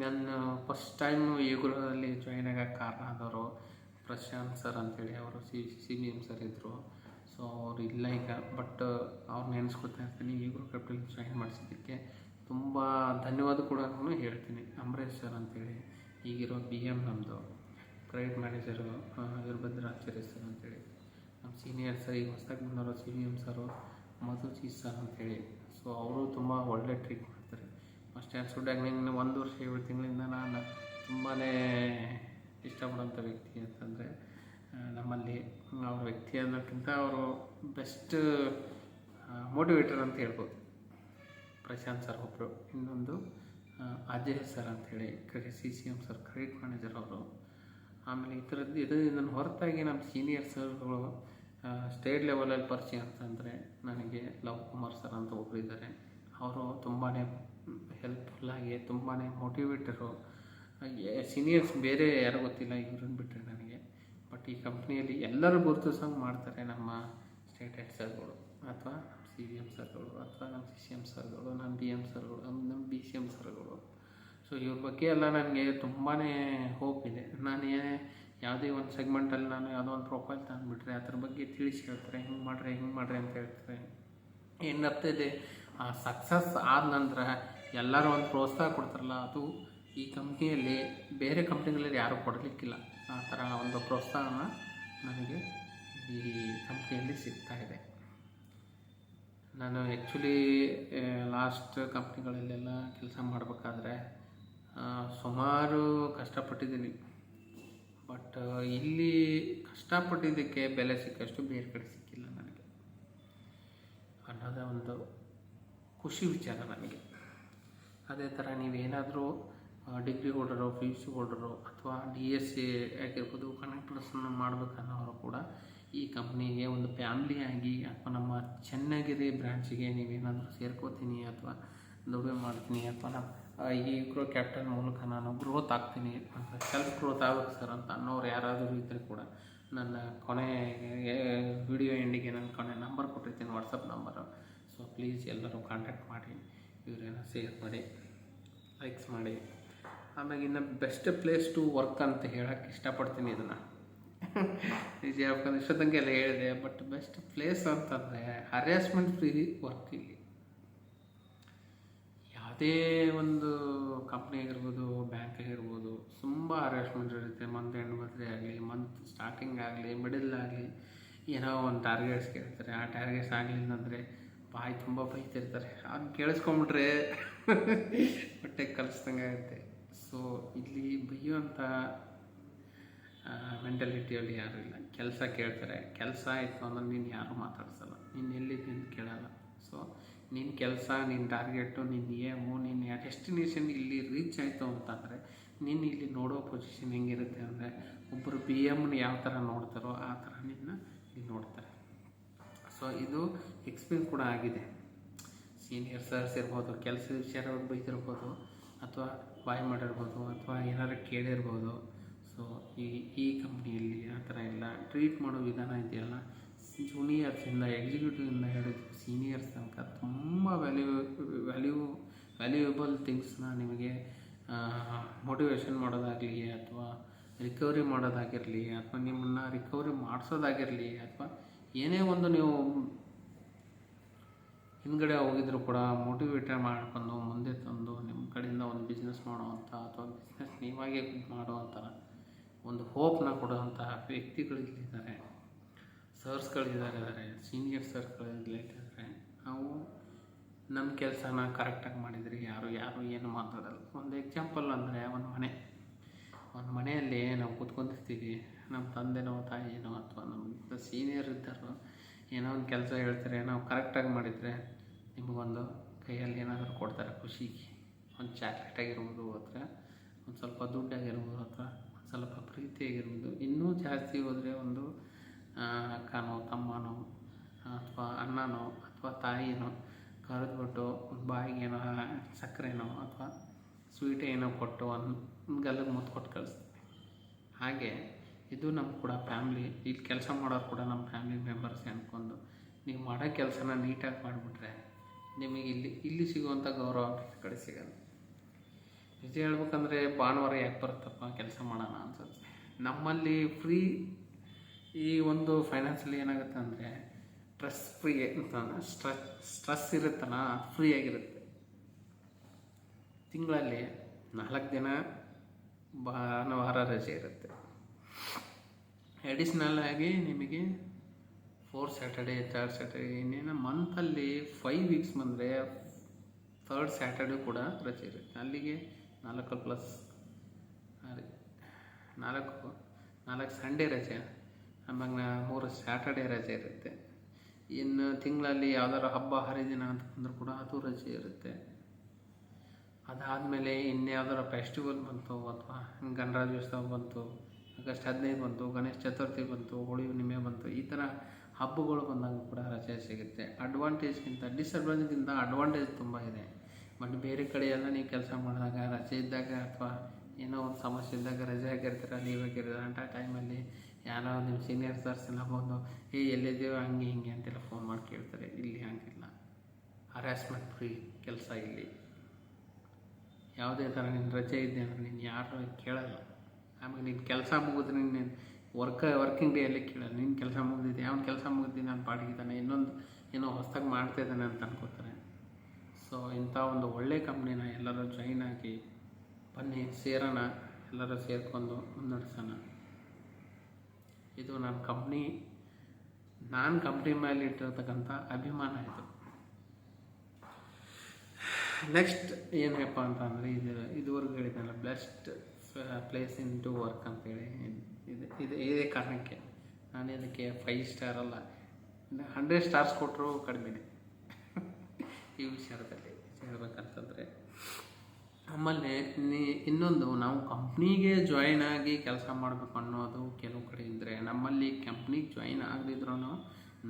ನಾನು ಫಸ್ಟ್ ಟೈಮ್ ಯುಗ್ರೋದಲ್ಲಿ ಜಾಯಿನ್ ಆಗೋಕ್ಕೆ ಕಾರಣ ಆದವರು ಪ್ರಶಾಂತ್ ಸರ್ ಅಂತೇಳಿ, ಅವರು CBM ಸರ್ ಇದ್ದರು. ಸೊ ಅವ್ರು ಇಲ್ಲ ಈಗ, ಬಟ್ ಅವ್ರು ನೆನೆಸ್ಕೊತಾ ಇರ್ತೀನಿ. ಯುಗ್ರೋ ಕ್ಯಾಪಿಟಲ್ ಜಾಯಿನ್ ಮಾಡಿಸಿದ್ದಕ್ಕೆ ತುಂಬ ಧನ್ಯವಾದ ಕೂಡ ಹೇಳ್ತೀನಿ. ಅಂಬರೀಶ್ ಸರ್ ಅಂತೇಳಿ ಈಗಿರೋ BM ನಮ್ಮದು ಕ್ರೆಡಿಟ್ ಮ್ಯಾನೇಜರು ವೀರಭದ್ರಾಚಾರ್ಯ ಸರ್ ಅಂತೇಳಿ, ನಮ್ಮ ಸೀನಿಯರ್ ಸರ್ ಈಗ ಹೊಸದಾಗಿ ಬಂದವರು CVM ಸರು ಮಧುಜಿ ಸರ್ ಅಂತೇಳಿ. ಸೊ ಅವರು ತುಂಬ ಒಳ್ಳೆ ಟ್ರೀಟ್ ಮಾಡ್ತಾರೆ. ಫಸ್ಟ್ ಸ್ಟೂಡೆಂಟ್ ನಿನ್ನ 1 ವರ್ಷ 7 ತಿಂಗಳಿಂದ ನಾನು ತುಂಬಾ ಇಷ್ಟಪಡೋಂಥ ವ್ಯಕ್ತಿ ಅಂತಂದರೆ ನಮ್ಮಲ್ಲಿ ಅವ್ರ ವ್ಯಕ್ತಿ ಅನ್ನೋಕ್ಕಿಂತ ಅವರು ಬೆಸ್ಟ್ ಮೋಟಿವೇಟರ್ ಅಂತ ಹೇಳ್ಬೋದು. ಪ್ರಶಾಂತ್ ಸರ್ ಒಬ್ಬರು, ಇನ್ನೊಂದು ಅಜಯ್ ಸರ್ ಅಂಥೇಳಿ CCM ಸರ್ ಕ್ರೆಡಿಟ್ ಮ್ಯಾನೇಜರ್ ಅವರು. ಆಮೇಲೆ ಇದನ್ನು ಹೊರತಾಗಿ ನಮ್ಮ ಸೀನಿಯರ್ ಸರ್ಗಳು ಸ್ಟೇಟ್ ಲೆವೆಲಲ್ಲಿ ಪರಿಚಯ ಅಂತಂದರೆ ನನಗೆ ಲವ್ ಕುಮಾರ್ ಸರ್ ಅಂತ ಒಬ್ಬರಿದ್ದಾರೆ. ಅವರು ತುಂಬಾ ಹೆಲ್ಪ್ಫುಲ್ಲಾಗಿ ತುಂಬಾ ಮೋಟಿವೇಟರು. ಸೀನಿಯರ್ಸ್ ಬೇರೆ ಯಾರು ಗೊತ್ತಿಲ್ಲ, ಇವ್ರನ್ನ ಬಿಟ್ಟರೆ ನನಗೆ. ಬಟ್ ಈ ಕಂಪ್ನಿಯಲ್ಲಿ ಎಲ್ಲರೂ ಗುರುತಿಸೋಂಗೆ ಮಾಡ್ತಾರೆ ನಮ್ಮ ಸ್ಟೇಟ್ ಹೆಡ್ ಸರ್ಗಳು, ಅಥವಾ CVM ಸರ್ಗಳು, ಅಥವಾ ನಮ್ಮ CCM ಸರ್ಗಳು, ನಮ್ಮ BM ಸರ್ಗಳು, ನಮ್ಮ BCM ಸರ್ಗಳು. ಸೊ ಇವ್ರ ಬಗ್ಗೆ ಎಲ್ಲ ನನಗೆ ತುಂಬಾ ಹೋಪ್ ಇದೆ. ನಾನು ಯಾವುದೇ ಒಂದು ಸೆಗ್ಮೆಂಟಲ್ಲಿ ನಾನು ಯಾವುದೋ ಒಂದು ಪ್ರೊಫೈಲ್ ತಂದುಬಿಟ್ರೆ ಅದ್ರ ಬಗ್ಗೆ ತಿಳಿಸಿ ಹೇಳ್ತಾರೆ, ಹಿಂಗೆ ಮಾಡ್ರಿ ಅಂತ ಹೇಳ್ತಾರೆ. ಏನಾಗ್ತದೆ, ಆ ಸಕ್ಸಸ್ ಆದ ನಂತರ ಎಲ್ಲರೂ ಒಂದು ಪ್ರೋತ್ಸಾಹ ಕೊಡ್ತಾರಲ್ಲ, ಅದು ಈ ಕಂಪ್ನಿಯಲ್ಲಿ ಬೇರೆ ಕಂಪ್ನಿಗಳಲ್ಲಿ ಯಾರೂ ಕೊಡಲಿಕ್ಕಿಲ್ಲ. ಆ ಥರ ಒಂದು ಪ್ರೋತ್ಸಾಹನ ನನಗೆ ಈ ಕಂಪ್ನಿಯಲ್ಲಿ ಸಿಗ್ತಾಯಿದೆ. ನಾನು ಆ್ಯಕ್ಚುಲಿ ಲಾಸ್ಟ್ ಕಂಪ್ನಿಗಳಲ್ಲೆಲ್ಲ ಕೆಲಸ ಮಾಡಬೇಕಾದ್ರೆ ಸುಮಾರು ಕಷ್ಟಪಟ್ಟಿದ್ದೀನಿ. ಬಟ್ ಇಲ್ಲಿ ಕಷ್ಟಪಟ್ಟಿದ್ದಕ್ಕೆ ಬೆಲೆ ಸಿಕ್ಕಷ್ಟು ಬೇರೆ ಕಡೆ ಸಿಕ್ಕಿಲ್ಲ ನನಗೆ ಅನ್ನೋದೇ ಒಂದು ಖುಷಿ ವಿಚಾರ ನನಗೆ. ಅದೇ ಥರ ನೀವೇನಾದರೂ ಡಿಗ್ರಿ ಹೋಲ್ಡರು, PUC ಹೋಲ್ಡರು, ಅಥವಾ DSC ಆಗಿರ್ಬೋದು, ಕನೆಕ್ಟರ್ಸನ್ನು ಮಾಡಬೇಕನ್ನೋರು ಕೂಡ ಈ ಕಂಪ್ನಿಗೆ ಒಂದು ಫ್ಯಾಮ್ಲಿಯಾಗಿ, ಅಥವಾ ನಮ್ಮ ಚೆನ್ನಗಿರಿ ಬ್ರ್ಯಾಂಚಿಗೆ ನೀವೇನಾದರೂ ಸೇರ್ಕೋತೀನಿ, ಅಥವಾ ದುಡಿಮೆ ಮಾಡ್ತೀನಿ, ಅಥವಾ ನಮ್ಮ ಈ ಗ್ರೋ ಕ್ಯಾಪಿಟಲ್ ಮೂಲಕ ನಾನು ಗ್ರೋತ್ ಆಗ್ತೀನಿ ಅಂತ, ಸೆಲ್ಫ್ ಗ್ರೋತ್ ಆಗಬೇಕು ಸರ್ ಅಂತ ಅನ್ನೋರು ಯಾರಾದರೂ ಇದ್ದರೆ ಕೂಡ ನನ್ನ ಕೊನೆ ವಿಡಿಯೋ ಎಂಡಿಗೆ ನನ್ನ ಕೊನೆ ನಂಬರ್ ಕೊಟ್ಟಿರ್ತೀನಿ, ವಾಟ್ಸಪ್ ನಂಬರು. ಸೊ ಪ್ಲೀಸ್ ಎಲ್ಲರೂ ಕಾಂಟ್ಯಾಕ್ಟ್ ಮಾಡಿ, ಇವರೇನೋ ಶೇರ್ ಮಾಡಿ, ಲೈಕ್ಸ್ ಮಾಡಿ. ಆಮೇಲೆ ಇನ್ನು ಬೆಸ್ಟ್ ಪ್ಲೇಸ್ ಟು ವರ್ಕ್ ಅಂತ ಹೇಳೋಕ್ಕೆ ಇಷ್ಟಪಡ್ತೀನಿ. ಇದನ್ನು ನಿಜ ಹೇಳ್ಬೇಕಂದ್ರೆ ಇಷ್ಟೊತ್ತಂಗೆ ಎಲ್ಲ ಹೇಳಿದೆ. ಬಟ್ ಬೆಸ್ಟ್ ಪ್ಲೇಸ್ ಅಂತಂದರೆ ಹರ್ಯಾಸ್ಮೆಂಟ್ ಫ್ರೀ ವರ್ಕ್. ಇಲ್ಲಿ ಯಾವುದೇ ಒಂದು ಕಂಪ್ನಿ ಆಗಿರ್ಬೋದು, ಬ್ಯಾಂಕ್ ಆಗಿರ್ಬೋದು, ತುಂಬ ಹರ್ಯಾಸ್ಮೆಂಟ್ ಇರುತ್ತೆ. ಮಂತ್ ಎಂಡ್ ಬರ್ತ್ಡೇ ಆಗಲಿ, ಮಂತ್ ಸ್ಟಾರ್ಟಿಂಗ್ ಆಗಲಿ, ಮಿಡಲ್ ಆಗಲಿ, ಏನೋ ಒಂದು ಟಾರ್ಗೆಟ್ಸ್ ಕೇಳ್ತಾರೆ. ಆ ಟಾರ್ಗೆಟ್ಸ್ ಆಗಲಿಲ್ಲ ಅಂದರೆ ಬಾಯಿ ತುಂಬ ಬೈತಿರ್ತಾರೆ. ಅದು ಕೇಳಿಸ್ಕೊಂಬಿಟ್ರೆ ಹೊಟ್ಟೆ ಕಲಿಸ್ದಂಗೆ ಆಗುತ್ತೆ. ಸೊ ಇಲ್ಲಿ ಬೈಯುವಂಥ ಮೆಂಟಾಲಿಟಿಯಲ್ಲಿ ಯಾರೂ ಇಲ್ಲ. ಕೆಲಸ ಕೇಳ್ತಾರೆ, ಕೆಲಸ ಆಯಿತು ಅಂದ್ರೆ ನೀನು ಯಾರೂ ಮಾತಾಡ್ಸಲ್ಲ, ನೀನು ಎಲ್ಲಿದ್ದೀನಿ ಕೇಳಲ್ಲ. ಸೊ ನಿನ್ನ ಕೆಲಸ, ನಿನ್ನ ಟಾರ್ಗೆಟು, ನಿನ್ನ ಏಮು, ನಿನ್ನ ಡೆಸ್ಟಿನೇಷನ್ ಇಲ್ಲಿ ರೀಚ್ ಆಯಿತು ಅಂತಂದರೆ ನೀನು ಇಲ್ಲಿ ನೋಡೋ ಪೊಸಿಷನ್ ಹೆಂಗಿರುತ್ತೆ ಅಂದರೆ, ಒಬ್ಬರು BMನ ಯಾವ ಥರ ನೋಡ್ತಾರೋ ಆ ಥರ ನಿನ್ನ ಇಲ್ಲಿ ನೋಡ್ತಾರೆ. ಸೊ ಇದು ಎಕ್ಸ್ಪೀರಿಯನ್ಸ್ ಕೂಡ ಆಗಿದೆ. ಸೀನಿಯರ್ ಸರ್ಸ್ ಇರ್ಬೋದು, ಕೆಲಸದ ವಿಚಾರ ಬೈತಿರ್ಬೋದು, ಅಥವಾ ಬಾಯ್ ಮಾಡಿರ್ಬೋದು, ಅಥವಾ ಏನಾರು ಕೇಳಿರ್ಬೋದು. ಸೊ ಈ ಕಂಪ್ನಿಯಲ್ಲಿ ಆ ಥರ ಎಲ್ಲ ಟ್ರೀಟ್ ಮಾಡೋ ವಿಧಾನ ಇದೆಯಲ್ಲ, ಜೂನಿಯರ್ಸಿಂದ, ಎಕ್ಸಿಕ್ಯೂಟಿವಿಂದ ಹಿಡಿದು ಸೀನಿಯರ್ಸ್ ತನಕ ತುಂಬ ವ್ಯಾಲ್ಯೂಯಬಲ್ ಥಿಂಗ್ಸ್ನ ನಿಮಗೆ ಮೋಟಿವೇಶನ್ ಮಾಡೋದಾಗಲಿ, ಅಥವಾ ರಿಕವರಿ ಮಾಡೋದಾಗಿರಲಿ, ಅಥವಾ ನಿಮ್ಮನ್ನು ರಿಕವರಿ ಮಾಡಿಸೋದಾಗಿರಲಿ, ಅಥವಾ ಏನೇ ಒಂದು ನೀವು ಹಿಂದ್ಗಡೆ ಹೋಗಿದ್ರು ಕೂಡ ಮೋಟಿವೇಟ್ ಮಾಡ್ಕೊಂಡು ಮುಂದೆ ತಂದು ನಿಮ್ಮ ಕಡೆಯಿಂದ ಒಂದು ಬಿಸ್ನೆಸ್ ಮಾಡುವಂಥ, ಅಥವಾ ಬಿಸ್ನೆಸ್ ನೀವಾಗೆ ಮಾಡುವಂಥ ಒಂದು ಹೋಪ್ನ ಕೊಡುವಂತಹ ವ್ಯಕ್ತಿಗಳಿದ್ದಾರೆ, ಸರ್ಸ್ಗಳಿದ್ದಾರೆ, ಸೀನಿಯರ್ ಸರ್ಸ್ಗಳಿದ್ದಾರೆ. ನಾವು ನಮ್ಮ ಕೆಲಸನ ಕರೆಕ್ಟಾಗಿ ಮಾಡಿದರೆ ಯಾರು ಏನು ಮಾತಾಡಲ್ಲ. ಒಂದು ಎಕ್ಸಾಂಪಲ್ ಅಂದರೆ, ಒಂದು ಮನೆಯಲ್ಲಿ ನಾವು ಕೂತ್ಕೊತಿರ್ತೀವಿ, ನಮ್ಮ ತಂದೆನೋ ತಾಯಿನೋ ಅಥವಾ ನಮ್ಮ ಸೀನಿಯರ್ ಇದ್ದಾರೋ ಏನೋ ಒಂದು ಕೆಲಸ ಹೇಳ್ತಾರೆ, ನಾವು ಕರೆಕ್ಟಾಗಿ ಮಾಡಿದರೆ ನಿಮಗೊಂದು ಕೈಯಲ್ಲಿ ಏನಾದರೂ ಕೊಡ್ತಾರೆ ಖುಷಿಗೆ. ಒಂದು ಚಾಕ್ಲೇಟ್ ಆಗಿರ್ಬೋದು, ಅಥವಾ ಒಂದು ಸ್ವಲ್ಪ ದುಡ್ಡಾಗಿರ್ಬೋದು, ಅಥವಾ ಒಂದು ಸ್ವಲ್ಪ ಪ್ರೀತಿ ಆಗಿರ್ಬೋದು. ಇನ್ನೂ ಜಾಸ್ತಿ ಹೋದರೆ ಒಂದು ಅಕ್ಕನೋ, ತಮ್ಮನೋ, ಅಥವಾ ಅಣ್ಣನೋ, ಅಥವಾ ತಾಯಿನೋ ಕರೆದ್ಬಿಟ್ಟು ಒಂದು ಬಾಯಿಗೇನೋ ಸಕ್ಕರೆನೋ ಅಥವಾ ಸ್ವೀಟ್ ಏನೋ ಕೊಟ್ಟು ಒಂದು ಗಲ್ಲಿಗೆ ಮುತ್ತು ಕೊಟ್ಟು ಕಳಿಸ್ತೀವಿ. ಹಾಗೆ ಇದು ನಮ್ಮ ಕೂಡ ಫ್ಯಾಮ್ಲಿ, ಇಲ್ಲಿ ಕೆಲಸ ಮಾಡೋರು ಕೂಡ ನಮ್ಮ ಫ್ಯಾಮಿಲಿ ಮೆಂಬರ್ಸ್ ಅಂದ್ಕೊಂಡು ನೀವು ಮಾಡೋ ಕೆಲಸನ ನೀಟಾಗಿ ಮಾಡಿಬಿಟ್ರೆ ನಿಮಗೆ ಇಲ್ಲಿ ಸಿಗುವಂಥ ಗೌರವ ಕಡೆ ಸಿಗೋದು. ನಿಜ ಹೇಳ್ಬೇಕಂದ್ರೆ ಭಾನುವಾರ ಯಾಕೆ ಬರುತ್ತಪ್ಪ ಕೆಲಸ ಮಾಡೋಣ ಅನ್ಸುತ್ತೆ. ನಮ್ಮಲ್ಲಿ ಫ್ರೀ ಈ ಒಂದು ಫೈನಾನ್ಸಲ್ಲಿ ಏನಾಗುತ್ತೆ ಅಂದರೆ ಸ್ಟ್ರೆಸ್ ಫ್ರೀ ಅಂತ, ಸ್ಟ್ರೆಸ್ ಇರುತ್ತಲ್ಲ ಫ್ರೀ ಆಗಿರುತ್ತೆ. ತಿಂಗಳಲ್ಲಿ 4 ದಿನ ಭಾನುವಾರ ರಜೆ ಇರುತ್ತೆ. ಅಡಿಷ್ನಲ್ ಆಗಿ ನಿಮಗೆ 4 ಸ್ಯಾಟರ್ಡೇ 3rd ಸ್ಯಾಟರ್ಡೇ ಇನ್ನೇನು ಮಂತಲ್ಲಿ 5 ವೀಕ್ಸ್ ಬಂದರೆ 3rd ಸ್ಯಾಟರ್ಡೇ ಕೂಡ ರಜೆ ಇರುತ್ತೆ. ಅಲ್ಲಿಗೆ 4 ಸಂಡೇ ರಜೆ, ಆಮೇಲೆ 3 ಸ್ಯಾಟರ್ಡೇ ರಜೆ ಇರುತ್ತೆ. ಇನ್ನು ತಿಂಗಳಲ್ಲಿ ಯಾವ್ದಾದ್ರು ಹಬ್ಬ ಹರಿದಿನ ಅಂತ ಬಂದರೂ ಕೂಡ ಅದು ರಜೆ ಇರುತ್ತೆ. ಅದಾದಮೇಲೆ ಇನ್ಯಾವ್ದಾರ ಫೆಸ್ಟಿವಲ್ ಬಂತು ಅಥವಾ ಗಣರಾಜ್ಯೋತ್ಸವ ಬಂತು, ಆಗಸ್ಟ್ 15 ಬಂತು, ಗಣೇಶ ಚತುರ್ಥಿ ಬಂತು, ಹೋಳಿ ಹುಣ್ಣಿಮೆ ಬಂತು, ಈ ಥರ ಹಬ್ಬಗಳು ಬಂದಾಗ ಕೂಡ ರಜೆ ಸಿಗುತ್ತೆ. ಅಡ್ವಾಂಟೇಜ್ಗಿಂತ ಡಿಸಡ್ವಾಂಟೇಜ್ಗಿಂತ ಅಡ್ವಾಂಟೇಜ್ ತುಂಬ ಇದೆ. ಬಟ್ ಬೇರೆ ಕಡೆ ಎಲ್ಲ ನೀವು ಕೆಲಸ ಮಾಡಿದಾಗ ರಜೆ ಇದ್ದಾಗ ಅಥವಾ ಏನೋ ಒಂದು ಸಮಸ್ಯೆ ಇದ್ದಾಗ ರಜೆ ಆಗಿರ್ತೀರ, ಲೀವ್ ಆಗಿರ್ತೀರ, ಅಂಥ ಟೈಮಲ್ಲಿ ಯಾರೋ ನಿಮ್ಮ ಸೀನಿಯರ್ಸರ್ಸ್ ಎಲ್ಲ ಬಂದು ಎಲ್ಲಿದ್ದೀವೋ ಹಂಗೆ ಹಿಂಗೆ ಅಂತೆಲ್ಲ ಫೋನ್ ಮಾಡಿ ಕೇಳ್ತಾರೆ. ಇಲ್ಲಿ ಹಂಗಿಲ್ಲ, ಹರಾಸ್ಮೆಂಟ್ ಫ್ರೀ ಕೆಲಸ ಇಲ್ಲಿ. ಯಾವುದೇ ಥರ ನೀನು ರಜೆ ಇದೆ ಅಂದರೆ ನೀನು ಯಾರು ಕೇಳಲ್ಲ. ಆಮೇಲೆ ನೀನು ಕೆಲಸ ಮುಗಿದ್ರೆ ನೀನು ವರ್ಕಿಂಗ್ ಡೇಯಲ್ಲಿ ಕೇಳಲ್ಲ. ನೀನು ಕೆಲಸ ಮುಗಿದಿದೆ, ಅವ್ನು ಕೆಲಸ ಮುಗಿದಿದೆ, ನಾನು ಪಾಡಿಗಿದ್ದಾನೆ, ಇನ್ನೊಂದು ಏನೋ ಹೊಸ್ದಾಗಿ ಮಾಡ್ತಾಯಿದ್ದಾನೆ ಅಂತ ಅನ್ಕೋತಾರೆ. ಸೊ ಇಂಥ ಒಂದು ಒಳ್ಳೆ ಕಂಪ್ನಿನ ಎಲ್ಲರೂ ಜಾಯಿನ್ ಆಗಿ ಬನ್ನಿ, ಸೇರೋಣ, ಎಲ್ಲರೂ ಸೇರ್ಕೊಂಡು ಮುನ್ನಡೆಸೋಣ. ಇದು ನನ್ನ ಕಂಪ್ನಿ ಮೇಲೆ ಇಟ್ಟಿರ್ತಕ್ಕಂಥ ಅಭಿಮಾನ ಇದು. ನೆಕ್ಸ್ಟ್ ಏನಪ್ಪ ಅಂತ ಅಂದರೆ ಇದುವರೆಗೂ ಹೇಳಿದ್ನಲ್ಲ, best place in to work ಅಂತೇಳಿ, ಇದೇ ಕಾರಣಕ್ಕೆ ನಾನು ಇದಕ್ಕೆ 5 ಸ್ಟಾರ್ ಅಲ್ಲ 100 ಸ್ಟಾರ್ಸ್ ಕೊಟ್ಟರು ಕಡಿಮೆನೆ ಈ ವಿಚಾರದಲ್ಲಿ ಹೇಳ್ಬೇಕಂತಂದರೆ. ಆಮೇಲೆ ಇನ್ನೊಂದು, ನಾವು ಕಂಪ್ನಿಗೆ ಜಾಯಿನ್ ಆಗಿ ಕೆಲಸ ಮಾಡಬೇಕು ಅನ್ನೋದು ಕೆಲವು ಕಡೆ ಇದ್ದರೆ, ನಮ್ಮಲ್ಲಿ ಕಂಪ್ನಿಗೆ ಜಾಯಿನ್ ಆಗದಿದ್ರೂ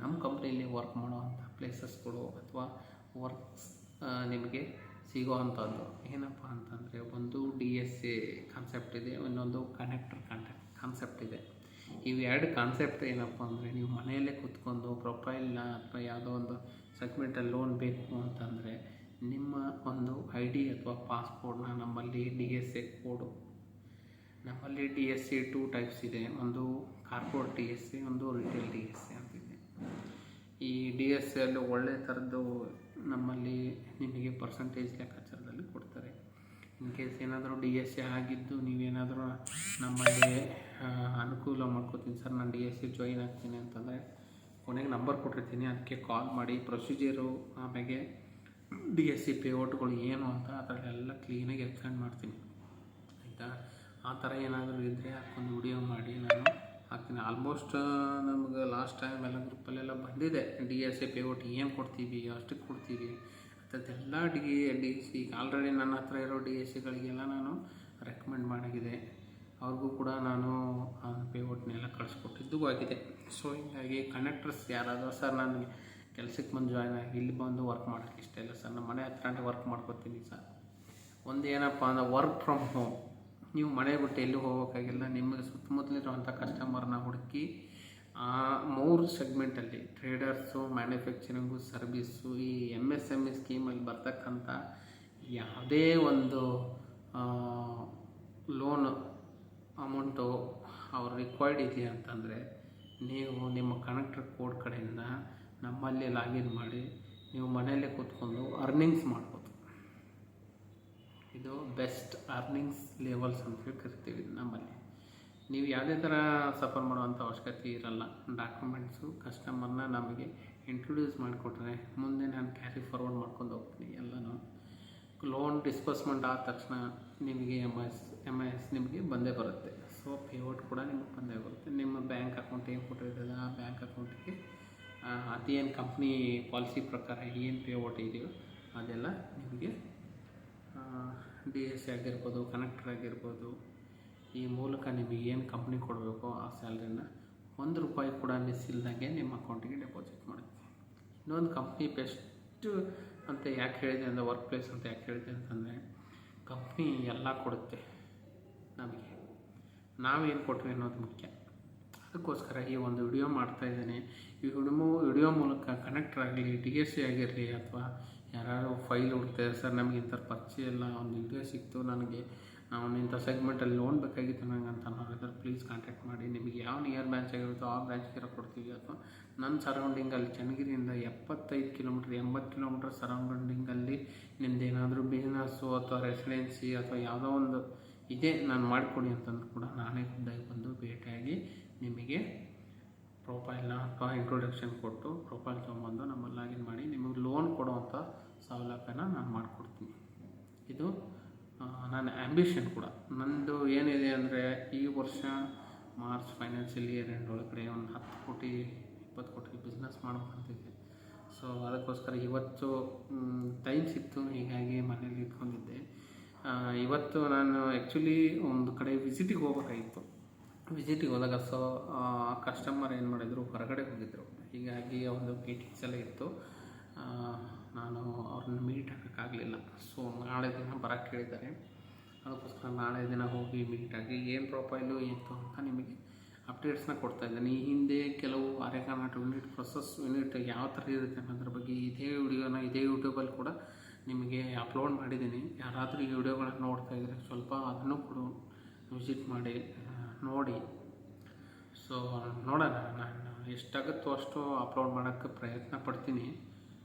ನಮ್ಮ ಕಂಪ್ನಿಯಲ್ಲಿ ವರ್ಕ್ ಮಾಡೋವಂಥ ಪ್ಲೇಸಸ್ಗಳು ಅಥವಾ ವರ್ಕ್ಸ್ ನಿಮಗೆ ಸಿಗೋ ಅಂಥದ್ದು ಏನಪ್ಪ ಅಂತಂದರೆ, ಒಂದು DSA ಕಾನ್ಸೆಪ್ಟ್ ಇದೆ, ಇನ್ನೊಂದು ಕನೆಕ್ಟರ್ ಕಾನ್ಸೆಪ್ಟ್ ಇದೆ. ಇವು 2 ಕಾನ್ಸೆಪ್ಟ್ ಏನಪ್ಪ ಅಂದರೆ, ನೀವು ಮನೆಯಲ್ಲೇ ಕೂತ್ಕೊಂಡು ಪ್ರೊಫೈಲ್ನ ಅಥವಾ ಯಾವುದೋ ಒಂದು ಸೆಗ್ಮೆಂಟಲ್ಲಿ ಲೋನ್ ಬೇಕು ಅಂತಂದರೆ ನಿಮ್ಮ ಒಂದು ID ಅಥವಾ ಪಾಸ್ಪೋರ್ಟ್ನ ನಮ್ಮಲ್ಲಿ DSA ಕೋಡು, ನಮ್ಮಲ್ಲಿ DSA 2 ಟೈಪ್ಸ್ ಇದೆ. ಒಂದು ಕಾರ್ಪೊರೇಟ್ DSA, ಒಂದು ರಿಟೇಲ್ DSA ಅಂತಿದೆ. ಈ DSA ಅಲ್ಲಿ ಒಳ್ಳೆ ಥರದ್ದು ನಮ್ಮಲ್ಲಿ ನಿಮಗೆ ಪರ್ಸಂಟೇಜ್ ಲೆಕ್ಕಾಚಾರದಲ್ಲಿ ಕೊಡ್ತಾರೆ. ಇನ್ ಕೇಸ್ ಏನಾದರೂ DSA ಆಗಿದ್ದು ನೀವೇನಾದರೂ ನಮ್ಮಲ್ಲಿ ಅನುಕೂಲ ಮಾಡ್ಕೋತೀನಿ ಸರ್, ನಾನು DSA ಜಾಯಿನ್ ಆಗ್ತೀನಿ ಅಂತಂದರೆ ಕೊನೆಗೆ ನಂಬರ್ ಕೊಟ್ಟಿರ್ತೀನಿ, ಅದಕ್ಕೆ ಕಾಲ್ ಮಾಡಿ ಪ್ರೊಸೀಜರು, ಆಮೇಲೆ DSA ಪೇಔಟ್ಗಳು ಏನು ಅಂತ ಅದರಲ್ಲೆಲ್ಲ ಕ್ಲೀನಾಗಿ ಎಕ್ಸ್ಪ್ಲೇನ್ ಮಾಡ್ತೀನಿ, ಆಯಿತಾ. ಆ ಥರ ಏನಾದರೂ ಇದ್ದರೆ ಅದಕ್ಕೊಂದು ವಿಡಿಯೋ ಮಾಡಿ ನಾನು ಹಾಕ್ತೀನಿ. ಆಲ್ಮೋಸ್ಟ್ ನಮ್ಗೆ ಲಾಸ್ಟ್ ಟೈಮ್ ಎಲ್ಲ ಗ್ರೂಪಲ್ಲೆಲ್ಲ ಬಂದಿದೆ, DSA ಪೇಔಟ್ ಏನು ಕೊಡ್ತೀವಿ, ಅಷ್ಟಕ್ಕೆ ಕೊಡ್ತೀವಿ ಅಂಥದ್ದೆಲ್ಲ DSA ಈಗ ಆಲ್ರೆಡಿ ನನ್ನ ಹತ್ರ ಇರೋ DSAಗಳಿಗೆಲ್ಲ ನಾನು ರೆಕಮೆಂಡ್ ಮಾಡಿದೆ. ಅವ್ರಿಗೂ ಕೂಡ ನಾನು ಆ ಪೇಔಟ್ನೆಲ್ಲ ಕಳಿಸ್ಕೊಟ್ಟಿದ್ದು ಆಗಿದೆ. ಸೊ ಹೀಗಾಗಿ ಕಂಡಕ್ಟರ್ಸ್ ಯಾರಾದರೂ ಸರ್ ನನಗೆ ಕೆಲಸಕ್ಕೆ ಬಂದು ಜಾಯ್ನ್ ಆಗಿ ಇಲ್ಲಿ ಬಂದು ವರ್ಕ್ ಮಾಡೋಕ್ಕೆ ಇಷ್ಟ ಇಲ್ಲ ಸರ್, ನಮ್ಮ ಮನೆ ಹತ್ರನೇ ವರ್ಕ್ ಮಾಡ್ಕೊತೀನಿ ಸರ್. ಒಂದು ಏನಪ್ಪ ಅಂದರೆ ವರ್ಕ್ ಫ್ರಮ್ ಹೋಮ್, ನೀವು ಮನೆ ಬಿಟ್ಟು ಎಲ್ಲೂ ಹೋಗೋಕ್ಕಾಗಿಲ್ಲ, ನಿಮಗೆ ಸುತ್ತಮುತ್ತಲಿರುವಂಥ ಕಸ್ಟಮರ್ನ ಹುಡುಕಿ ಆ 3 ಸೆಗ್ಮೆಂಟಲ್ಲಿ ಟ್ರೇಡರ್ಸು, ಮ್ಯಾನುಫ್ಯಾಕ್ಚರಿಂಗು, ಸರ್ವಿಸು, ಈ MSME ಸ್ಕೀಮಲ್ಲಿ ಬರ್ತಕ್ಕಂಥ ಯಾವುದೇ ಒಂದು ಲೋನ್ ಅಮೌಂಟು ಅವ್ರು ರಿಕ್ವೈರ್ಡ್ ಇದೆ ಅಂತಂದರೆ ನೀವು ನಿಮ್ಮ ಕನೆಕ್ಟರ್ ಕೋಡ್ ಕಡೆಯಿಂದ ನಮ್ಮಲ್ಲಿ ಲಾಗಿನ್ ಮಾಡಿ ನೀವು ಮನೆಯಲ್ಲೇ ಕೂತ್ಕೊಂಡು ಅರ್ನಿಂಗ್ಸ್ ಮಾಡ್ಬೋದು. ಇದು ಬೆಸ್ಟ್ ಅರ್ನಿಂಗ್ಸ್ ಲೆವೆಲ್ಸ್ ಅಂತ ಕರಿತೀವಿ ನಮ್ಮಲ್ಲಿ. ನೀವು ಯಾವುದೇ ಥರ ಸಫರ್ ಮಾಡುವಂಥ ಅವಶ್ಯಕತೆ ಇರಲ್ಲ. ಡಾಕ್ಯುಮೆಂಟ್ಸು ಕಸ್ಟಮರ್ನ ನಮಗೆ ಇಂಟ್ರೊಡ್ಯೂಸ್ ಮಾಡಿಕೊಟ್ರೆ ಮುಂದೆ ನಾನು ಕ್ಯಾರಿ ಫಾರ್ವರ್ಡ್ ಮಾಡ್ಕೊಂಡು ಹೋಗ್ತೀನಿ ಎಲ್ಲನೂ. ಲೋನ್ ಡಿಸ್ಬರ್ಸ್ಮೆಂಟ್ ಆದ ತಕ್ಷಣ ನಿಮಗೆ MIS ನಿಮಗೆ ಬಂದೇ ಬರುತ್ತೆ. ಸೊ ಪೇಔಟ್ ಕೂಡ ನಿಮಗೆ ಬಂದೇ ಬರುತ್ತೆ. ನಿಮ್ಮ ಬ್ಯಾಂಕ್ ಅಕೌಂಟ್ ಏನು ಕೊಟ್ಟಿರ್ತದೆ ಆ ಬ್ಯಾಂಕ್ ಅಕೌಂಟಿಗೆ ಅದೇನು ಕಂಪ್ನಿ ಪಾಲಿಸಿ ಪ್ರಕಾರ ಏನು ಪೇಔಟ್ ಇದೆಯೋ ಅದೆಲ್ಲ ನಿಮಗೆ DSA ಆಗಿರ್ಬೋದು, ಕನೆಕ್ಟರ್ ಆಗಿರ್ಬೋದು, ಈ ಮೂಲಕ ನಿಮಗೆ ಏನು ಕಂಪ್ನಿ ಕೊಡಬೇಕು ಆ ಸ್ಯಾಲ್ರಿನ ₹1 ಕೂಡ ಮಿಸ್ ಇಲ್ದಂಗೆ ನಿಮ್ಮ ಅಕೌಂಟಿಗೆ ಡೆಪಾಸಿಟ್ ಮಾಡುತ್ತೆ. ಇನ್ನೊಂದು ಕಂಪ್ನಿ ಬೆಸ್ಟ್ ಅಂತ ಯಾಕೆ ಹೇಳಿದೆ ಅಂದರೆ, ವರ್ಕ್ ಪ್ಲೇಸ್ ಅಂತ ಯಾಕೆ ಹೇಳಿದೆ ಅಂತಂದರೆ, ಕಂಪ್ನಿ ಎಲ್ಲ ಕೊಡುತ್ತೆ ನಮಗೆ, ನಾವೇನು ಕೊಟ್ವಿ ಅನ್ನೋದು ಮುಖ್ಯ. ಅದಕ್ಕೋಸ್ಕರ ಈ ಒಂದು ವಿಡಿಯೋ ಮಾಡ್ತಾಯಿದ್ದೇನೆ. ಈ ವಿಡಿಯೋ ಮೂಲಕ ಕನೆಕ್ಟರ್ ಆಗಲಿ, DSA ಆಗಿರಲಿ, ಅಥವಾ ಯಾರು ಫೈಲ್ ಹುಡ್ತಾರೆ ಸರ್ ನಮಗೆ ಇಂಥ ಪರಿಚಯ ಎಲ್ಲ ಒಂದು ವಿಡಿಯೋ ಸಿಕ್ತು, ನನಗೆ ಇಂಥ ಸೆಗ್ಮೆಂಟಲ್ಲಿ ಲೋನ್ ಬೇಕಾಗಿತ್ತು ನನಗೆ ಅಂತ ಅನ್ನೋರಿದ್ರೆ ಪ್ಲೀಸ್ ಕಾಂಟ್ಯಾಕ್ಟ್ ಮಾಡಿ. ನಿಮಗೆ ಯಾವ ನಿಯರ್ ಬ್ರಾಂಚ್ ಆಗಿರುತ್ತೋ ಆ ಬ್ರಾಂಚ್ಗೆ ಕೊಡ್ತೀವಿ. ಅಥವಾ ನನ್ನ ಸರೌಂಡಿಂಗಲ್ಲಿ ಚನ್ನಗಿರಿಯಿಂದ 75 ಕಿಲೋಮೀಟ್ರ್ 80 ಕಿಲೋಮೀಟ್ರ್ ಸರೌಂಡಿಂಗಲ್ಲಿ ನಿಮ್ಮದು ಏನಾದರೂ ಬಿಸ್ನೆಸ್ಸು ಅಥವಾ ರೆಸಿಡೆನ್ಸಿ ಅಥವಾ ಯಾವುದೋ ಒಂದು ಇದೇ ನಾನು ಮಾಡಿಕೊಡಿ ಅಂತಂದ್ರೂ ಕೂಡ ನಾನೇ ಖುದ್ದಾಗಿ ಬಂದು ಭೇಟಿಯಾಗಿ ನಿಮಗೆ ಪ್ರೊಫೈಲ್ನ ಅಥವಾ ಇಂಟ್ರೊಡಕ್ಷನ್ ಕೊಟ್ಟು ಪ್ರೊಫೈಲ್ ತೊಗೊಂಬಂದು ನಮ್ಮಲ್ಲಿ ಲಾಗಿನ್ ಮಾಡಿ ನಿಮಗೆ ಲೋನ್ ಕೊಡುವಂಥ ಸೌಲಭ್ಯನ ನಾನು ಮಾಡಿಕೊಡ್ತೀನಿ. ಇದು ನನ್ನ ಆ್ಯಂಬಿಷನ್ ಕೂಡ. ನಂದು ಏನಿದೆ ಅಂದರೆ ಈ ವರ್ಷ ಮಾರ್ಚ್ ಫೈನಾನ್ಷಿಯಲ್ ಇಯರ್ ಎಂಡ್ ಒಳಗಡೆ ಒಂದು 10 ಕೋಟಿ 20 ಕೋಟಿ ಬಿಸ್ನೆಸ್ ಮಾಡ್ಬೇಕಂತಿದ್ದೆ. ಸೊ ಅದಕ್ಕೋಸ್ಕರ ಇವತ್ತು ಟೈಮ್ ಸಿಕ್ತು, ಹೀಗಾಗಿ ಮನೇಲಿ ಇಟ್ಕೊಂಡಿದ್ದೆ. ಇವತ್ತು ನಾನು ಆ್ಯಕ್ಚುಲಿ ಒಂದು ಕಡೆ ವಿಸಿಟಿಗೆ ಹೋಗ್ಬೇಕಾಗಿತ್ತು. ವಿಸಿಟಿಗೆ ಹೋದಾಗ ಕಸ್ಟಮರ್ ಏನು ಮಾಡಿದರು, ಹೊರಗಡೆ ಹೋಗಿದ್ದರು. ಹೀಗಾಗಿ ಒಂದು ಮೀಟಿಂಗ್ಸ್ ಎಲ್ಲ ಇತ್ತು. ನಾನು ಅವ್ರನ್ನ ಮೀಟ್ ಆಗೋಕ್ಕಾಗಲಿಲ್ಲ. ಸೊ ನಾಳೆ ದಿನ ಬರೋಕ್ಕೆ ಹೇಳಿದ್ದಾರೆ. ಅದಕ್ಕೋಸ್ಕರ ನಾಳೆ ದಿನ ಹೋಗಿ ಮೀಟ್ ಆಗಿ ಏನು ಪ್ರೊಫೈಲು ಇತ್ತು ಅಂತ ನಿಮಗೆ ಅಪ್ಡೇಟ್ಸ್ನ ಕೊಡ್ತಾಯಿದ್ದೇನೆ. ಈ ಹಿಂದೆ ಕೆಲವು ಅರೆಕಾನಾಟ್ ಯೂನಿಟ್ ಯಾವ ಥರ ಇರುತ್ತೆ ಅನ್ನೋದ್ರ ಬಗ್ಗೆ ಇದೇ ಯೂಟ್ಯೂಬಲ್ಲಿ ಕೂಡ ನಿಮಗೆ ಅಪ್ಲೋಡ್ ಮಾಡಿದ್ದೀನಿ. ಯಾರಾದರೂ ಈ ವಿಡಿಯೋಗಳನ್ನ ನೋಡ್ತಾ ಇದ್ದರೆ ಸ್ವಲ್ಪ ಅದನ್ನು ಕೂಡ ವಿಸಿಟ್ ಮಾಡಿ ನೋಡಿ. ಸೊ ನೋಡೋಣ, ನಾನು ಎಷ್ಟಾಗುತ್ತೋ ಅಷ್ಟು ಅಪ್ಲೋಡ್ ಮಾಡೋಕ್ಕೆ ಪ್ರಯತ್ನ ಪಡ್ತೀನಿ.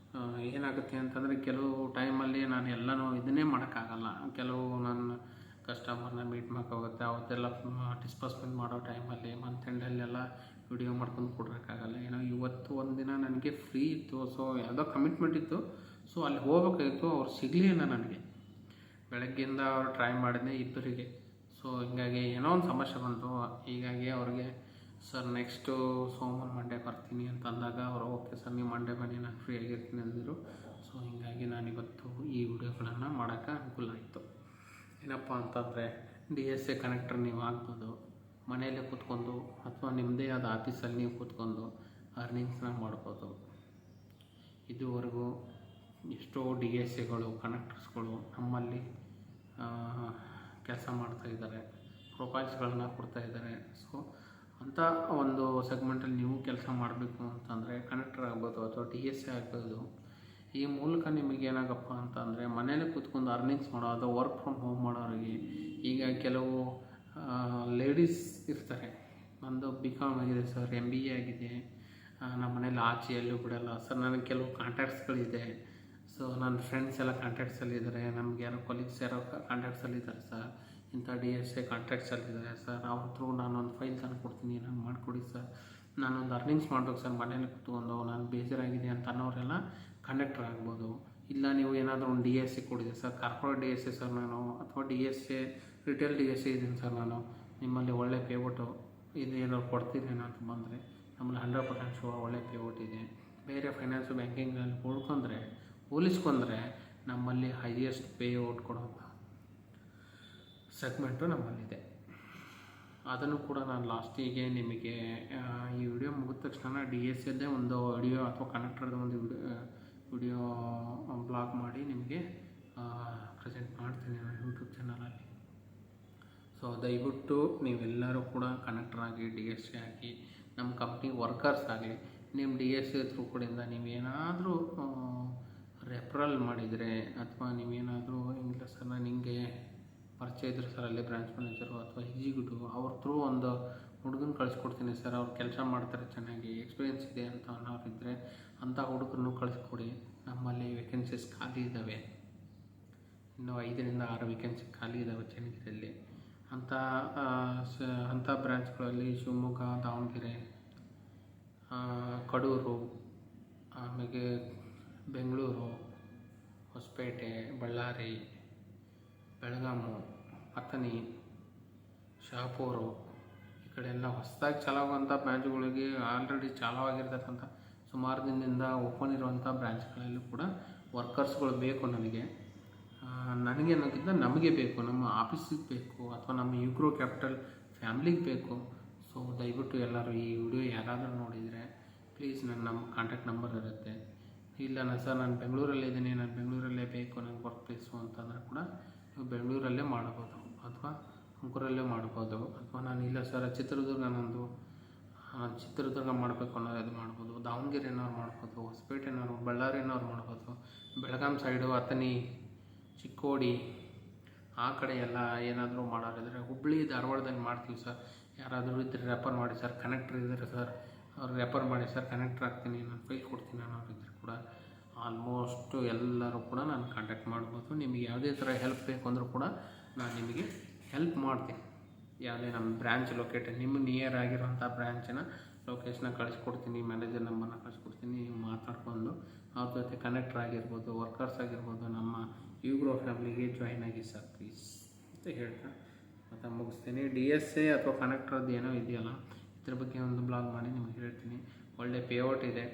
ಏನಾಗುತ್ತೆ ಅಂತಂದರೆ ಕೆಲವು ಟೈಮಲ್ಲಿ ನಾನು ಎಲ್ಲನೂ ಇದನ್ನೇ ಮಾಡೋಕ್ಕಾಗಲ್ಲ. ಕೆಲವು ನನ್ನ ಕಸ್ಟಮರ್ನ ಮೀಟ್ ಮಾಡೋಕ್ಕಾಗುತ್ತೆ, ಅವತ್ತೆಲ್ಲ ಡಿಸ್ಬರ್ಸ್ಮೆಂಟ್ ಮಾಡೋ ಟೈಮಲ್ಲಿ ಮಂತ್ ಎಂಡಲ್ಲೆಲ್ಲ ವಿಡಿಯೋ ಮಾಡ್ಕೊಂಡು ಕೊಡೋಕ್ಕಾಗಲ್ಲ. ಏನೋ ಇವತ್ತು ಒಂದು ದಿನ ನನಗೆ ಫ್ರೀ ಇತ್ತು. ಸೊ ಯಾವುದೋ ಕಮಿಟ್ಮೆಂಟ್ ಇತ್ತು. ಸೊ ಅಲ್ಲಿ ಹೋಗ್ಬೇಕಾಗಿತ್ತು, ಅವ್ರು ಸಿಗಲಿಲ್ಲ ನನಗೆ. ಬೆಳಗ್ಗೆಯಿಂದ ಅವ್ರು ಟ್ರೈ ಮಾಡಿದ್ದೆ ಇಬ್ಬರಿಗೆ. ಸೊ ಹೀಗಾಗಿ ಏನೋ ಒಂದು ಸಮಸ್ಯೆ ಬಂತು. ಹೀಗಾಗಿ ಅವ್ರಿಗೆ ಸರ್ ನೆಕ್ಸ್ಟು ಸೋಮವಾರ ಮಂಡೇ ಬರ್ತೀನಿ ಅಂತ ಅಂದಾಗ ಅವರು ಓಕೆ ಸರ್ ನೀವು ಮಂಡೇ ಬನ್ನಿ, ನಾನು ಫ್ರೀ ಆಗಿರ್ತೀನಿ ಅಂದರು. ಸೊ ಹೀಗಾಗಿ ನಾನಿವತ್ತು ಈ ವಿಡಿಯೋಗಳನ್ನು ಮಾಡೋಕ್ಕೆ ಅನುಕೂಲ ಆಯಿತು. ಏನಪ್ಪ ಅಂತಂದರೆ DSA ಕನೆಕ್ಟರ್ ನೀವು ಆಗ್ಬೋದು, ಮನೆಯಲ್ಲೇ ಕೂತ್ಕೊಂಡು ಅಥವಾ ನಿಮ್ಮದೇ ಆದ ಆಫೀಸಲ್ಲಿ ನೀವು ಕೂತ್ಕೊಂಡು ಅರ್ನಿಂಗ್ಸ್ನ ಮಾಡ್ಬೋದು. ಇದುವರೆಗೂ ಎಷ್ಟೋ DSAಗಳು ಕನೆಕ್ಟರ್ಸ್ಗಳು ನಮ್ಮಲ್ಲಿ ಕೆಲಸ ಮಾಡ್ತಾಯಿದ್ದಾರೆ, ಪ್ರೊಫೈಲ್ಸ್ಗಳನ್ನ ಕೊಡ್ತಾಯಿದ್ದಾರೆ. ಸೊ ಅಂಥ ಒಂದು ಸೆಗ್ಮೆಂಟಲ್ಲಿ ನೀವು ಕೆಲಸ ಮಾಡಬೇಕು ಅಂತಂದರೆ ಕನೆಕ್ಟರ್ ಆಗ್ಬೋದು ಅಥವಾ DSA ಆಗ್ಬೋದು. ಈ ಮೂಲಕ ನಿಮಗೇನಾಗಪ್ಪ ಅಂತಂದರೆ ಮನೇಲಿ ಕೂತ್ಕೊಂಡು ಅರ್ನಿಂಗ್ಸ್ ಮಾಡೋ ಅಥವಾ ವರ್ಕ್ ಫ್ರಮ್ ಹೋಮ್ ಮಾಡೋರಿಗೆ. ಈಗ ಕೆಲವು ಲೇಡೀಸ್ ಇರ್ತಾರೆ, ನಂದು BCom ಆಗಿದೆ ಸರ್, MBA ಆಗಿದೆ, ನಮ್ಮ ಮನೇಲಿ ಆಚೆ ಎಲ್ಲೂ ಬಿಡೋಲ್ಲ ಸರ್, ನನಗೆ ಕೆಲವು ಕಾಂಟ್ಯಾಕ್ಟ್ಸ್ಗಳಿದೆ. ಸೊ ನನ್ನ ಫ್ರೆಂಡ್ಸ್ ಎಲ್ಲ ಕಾಂಟ್ಯಾಕ್ಟ್ಸಲ್ಲಿದ್ದಾರೆ, ನಮ್ಗೆ ಯಾರೋ ಕೊಲೀಗ್ಸ್ ಯಾರೋ ಕಾಂಟ್ಯಾಕ್ಟ್ಸಲ್ಲಿದ್ದಾರೆ ಸರ್, ಇಂಥ DSA ಕಾಂಟ್ಯಾಕ್ಟ್ಸಲ್ಲಿದ್ದಾರೆ ಸರ್, ಅವ್ರ ಥ್ರೂ ನಾನೊಂದು ಫೈಲ್ ತಂದು ಕೊಡ್ತೀನಿ, ನಾನು ಮಾಡಿಕೊಡಿ ಸರ್, ನಾನೊಂದು ಅರ್ನಿಂಗ್ಸ್ ಮಾಡಬೇಕು ಸರ್ ಮನೇಲಿ ಕೂತ್ಕೊಂಡು, ನಾನು ಬೇಜಾರಾಗಿದೆ ಅಂತ ಅನ್ನೋರೆಲ್ಲ ಕಂಡಕ್ಟರ್ ಆಗ್ಬೋದು. ಇಲ್ಲ ನೀವು ಏನಾದರೂ ಒಂದು DSA ಕೊಡಿದೆ ಸರ್, ಕಾರ್ಪೊರೇಟ್ DSA ಸರ್ ನಾನು, ಅಥವಾ DSA ರಿಟೇಲ್ DSA ಇದ್ದೀನಿ ಸರ್ ನಾನು, ನಿಮ್ಮಲ್ಲಿ ಒಳ್ಳೆ ಪೇಔಟು ಇದು ಏನಾದ್ರು ಕೊಡ್ತಿದ್ದೇನೆ ಅಂತ ಬಂದರೆ ನಮ್ಮಲ್ಲಿ 100% ಶೋರ್ ಒಳ್ಳೆ ಪೇಔಟ್ ಇದೆ. ಬೇರೆ ಫೈನಾನ್ಸು ಬ್ಯಾಂಕಿಂಗಲ್ಲಿ ಹೋಲಿಸ್ಕೊಂಡ್ರೆ ನಮ್ಮಲ್ಲಿ ಹೈಯೆಸ್ಟ್ ಪೇಔಟ್ ಕೊಡುವಂಥ ಸೆಗ್ಮೆಂಟು ನಮ್ಮಲ್ಲಿದೆ. ಅದನ್ನು ಕೂಡ ನಾನು ಲಾಸ್ಟಿಗೆ ನಿಮಗೆ ಈ ವಿಡಿಯೋ ಮುಗಿದ ತಕ್ಷಣ DSAದ್ದೇ ಒಂದು ವಿಡಿಯೋ ಅಥವಾ ಕನೆಕ್ಟರ್ದು ಒಂದು ವಿಡಿಯೋ ಬ್ಲಾಗ್ ಮಾಡಿ ನಿಮಗೆ ಪ್ರೆಸೆಂಟ್ ಮಾಡ್ತೀನಿ ನಾನು ಯೂಟ್ಯೂಬ್ ಚಾನಲಲ್ಲಿ. ಸೊ ದಯವಿಟ್ಟು ನೀವೆಲ್ಲರೂ ಕೂಡ ಕನೆಕ್ಟರ್ ಆಗಿ DSA ಆಗಿ ನಮ್ಮ ಕಂಪ್ನಿ ವರ್ಕರ್ಸ್ ಆಗಲಿ, ನಿಮ್ಮ DSA ಥ್ರೂ ಕಡೆಯಿಂದ ನೀವೇನಾದರೂ ರೆಫರಲ್ ಮಾಡಿದರೆ ಅಥವಾ ನೀವೇನಾದರೂ ಇಲ್ಲ ಸರ್ ನಾನು ಹಿಂಗೆ ಪರಿಚಯ ಇದ್ದರು ಸರ್ ಅಲ್ಲಿ ಬ್ರಾಂಚ್ ಮ್ಯಾನೇಜರು ಅಥವಾ ಎಕ್ಸಿಕ್ಯೂಟಿವ್ ಅವ್ರ ಥ್ರೂ ಒಂದು ಹುಡುಗನ ಕಳಿಸ್ಕೊಡ್ತೀನಿ ಸರ್, ಅವ್ರು ಕೆಲಸ ಮಾಡ್ತಾರೆ ಚೆನ್ನಾಗಿ ಎಕ್ಸ್ಪೀರಿಯೆನ್ಸ್ ಇದೆ ಅಂತ ಅನ್ನೋರಿದ್ದರೆ ಅಂಥ ಹುಡುಗರನ್ನು ಕಳಿಸ್ಕೊಡಿ. ನಮ್ಮಲ್ಲಿ ವೇಕೆನ್ಸೀಸ್ ಖಾಲಿ ಇದ್ದಾವೆ, ಇನ್ನೂ 5ರಿಂದ 6 ವೇಕೆನ್ಸಿ ಖಾಲಿ ಇದ್ದಾವೆ ಚನ್ನಗಿರಿಯಲ್ಲಿ. ಅಂಥ ಬ್ರಾಂಚ್ಗಳಲ್ಲಿ ಶಿವಮೊಗ್ಗ, ದಾವಣಗೆರೆ, ಕಡೂರು, ಆಮೇಲೆ ಬೆಂಗಳೂರು, ಹೊಸಪೇಟೆ, ಬಳ್ಳಾರಿ, ಬೆಳಗಾಮು, ಅಥಣಿ, ಶಹಾಪುರ ಈ ಕಡೆ ಎಲ್ಲ ಹೊಸದಾಗಿ ಚಾಲಾಗುವಂಥ ಬ್ರಾಂಚ್ಗಳಿಗೆ ಆಲ್ರೆಡಿ ಚಾಲುವಾಗಿರ್ತಕ್ಕಂಥ ಸುಮಾರು ದಿನದಿಂದ ಓಪನ್ ಇರುವಂಥ ಬ್ರಾಂಚ್ಗಳಲ್ಲೂ ಕೂಡ ವರ್ಕರ್ಸ್ಗಳು ಬೇಕು ನನಗೆ ಅನ್ನೋಕ್ಕಿಂತ ನಮಗೆ ಬೇಕು, ನಮ್ಮ ಆಫೀಸಿಗೆ ಬೇಕು ಅಥವಾ ನಮ್ಮ ಯುಗ್ರೋ ಕ್ಯಾಪಿಟಲ್ ಫ್ಯಾಮ್ಲಿಗೆ ಬೇಕು. ಸೊ ದಯವಿಟ್ಟು ಎಲ್ಲರೂ ಈ ವಿಡಿಯೋ ಯಾರಾದರೂ ನೋಡಿದರೆ ಪ್ಲೀಸ್ ನಮ್ಮ ಕಾಂಟ್ಯಾಕ್ಟ್ ನಂಬರ್ ಇರುತ್ತೆ. ಇಲ್ಲ ಸರ್ ನಾನು ಬೆಂಗಳೂರಲ್ಲಿದ್ದೀನಿ, ನಾನು ಬೆಂಗಳೂರಲ್ಲೇ ಬೇಕು ನನಗೆ ವರ್ಕ್ ಪ್ಲೇಸು ಅಂತಂದರೆ ಕೂಡ ನೀವು ಬೆಂಗಳೂರಲ್ಲೇ ಮಾಡ್ಬೋದು ಅಥವಾ ತುಮಕೂರಲ್ಲೇ ಮಾಡ್ಬೋದು. ಅಥವಾ ನಾನು ಇಲ್ಲ ಸರ್ ಚಿತ್ರದುರ್ಗ ಮಾಡಬೇಕು ಅನ್ನೋದು ಅದು ಮಾಡ್ಬೋದು, ದಾವಣಗೆರೆನವ್ರು ಮಾಡ್ಬೋದು, ಹೊಸಪೇಟೆನವ್ರು, ಬಳ್ಳಾರಿನವ್ರು ಮಾಡ್ಬೋದು, ಬೆಳಗಾಂ ಸೈಡು, ಅಥಣಿ, ಚಿಕ್ಕೋಡಿ ಆ ಕಡೆ ಎಲ್ಲ ಏನಾದರೂ ಮಾಡೋರಿದ್ರೆ ಹುಬ್ಬಳ್ಳಿ ಧಾರವಾಡದಲ್ಲಿ ಮಾಡ್ತೀವಿ ಸರ್, ಯಾರಾದರೂ ಇದ್ದರೆ ರೆಫರ್ ಮಾಡಿ ಸರ್, ಕನೆಕ್ಟ್ರ್ ಇದ್ದಾರೆ ಸರ್ ಅವ್ರು ರೆಫರ್ ಮಾಡಿ ಸರ್, ಕನೆಕ್ಟ್ರ್ ಆಗ್ತೀನಿ, ನಾನು ಫೈಲ್ ಕೊಡ್ತೀನಿ ಅನ್ನೋರಿದ್ರೆ ಕೂಡ ಆಲ್ಮೋಸ್ಟು ಎಲ್ಲರೂ ಕೂಡ ನಾನು ಕಾಂಟ್ಯಾಕ್ಟ್ ಮಾಡ್ಬೋದು. ನಿಮಗೆ ಯಾವುದೇ ಥರ ಹೆಲ್ಪ್ ಬೇಕು ಅಂದರೂ ಕೂಡ ನಾನು ನಿಮಗೆ ಹೆಲ್ಪ್ ಮಾಡ್ತೀನಿ. ಯಾವುದೇ ನಮ್ಮ ಬ್ರ್ಯಾಂಚ್ ಲೊಕೇಟೆಡ್ ನಿಮ್ಮ ನಿಯರ್ ಆಗಿರೋಂಥ ಬ್ರ್ಯಾಂಚಿನ ಲೊಕೇಶನ್ನ ಕಳಿಸ್ಕೊಡ್ತೀನಿ, ಮ್ಯಾನೇಜರ್ ನಂಬರ್ನ ಕಳಿಸ್ಕೊಡ್ತೀನಿ. ನೀವು ಮಾತಾಡ್ಕೊಂಡು ಅವ್ರ ಜೊತೆ ಕನೆಕ್ಟರ್ ಆಗಿರ್ಬೋದು, ವರ್ಕರ್ಸ್ ಆಗಿರ್ಬೋದು, ನಮ್ಮ ಯುಗ್ರೋ ಫ್ಯಾಮಿಲಿಗೆ ಜಾಯ್ನ್ ಆಗಿ ಸರ್ ಪ್ಲೀಸ್ ಅಂತ ಹೇಳ್ತಾ ಮತ್ತು ಮುಗಿಸ್ತೀನಿ. DSA ಅಥವಾ ಕನೆಕ್ಟ್ರದ್ದು ಏನೋ ಇದೆಯಲ್ಲ, ಇದ್ರ ಬಗ್ಗೆ ಒಂದು ಬ್ಲಾಗ್ ಮಾಡಿ ನಿಮಗೆ ಹೇಳ್ತೀನಿ. ಒಳ್ಳೆ ಪೇಔಟ್ ಇದೆ.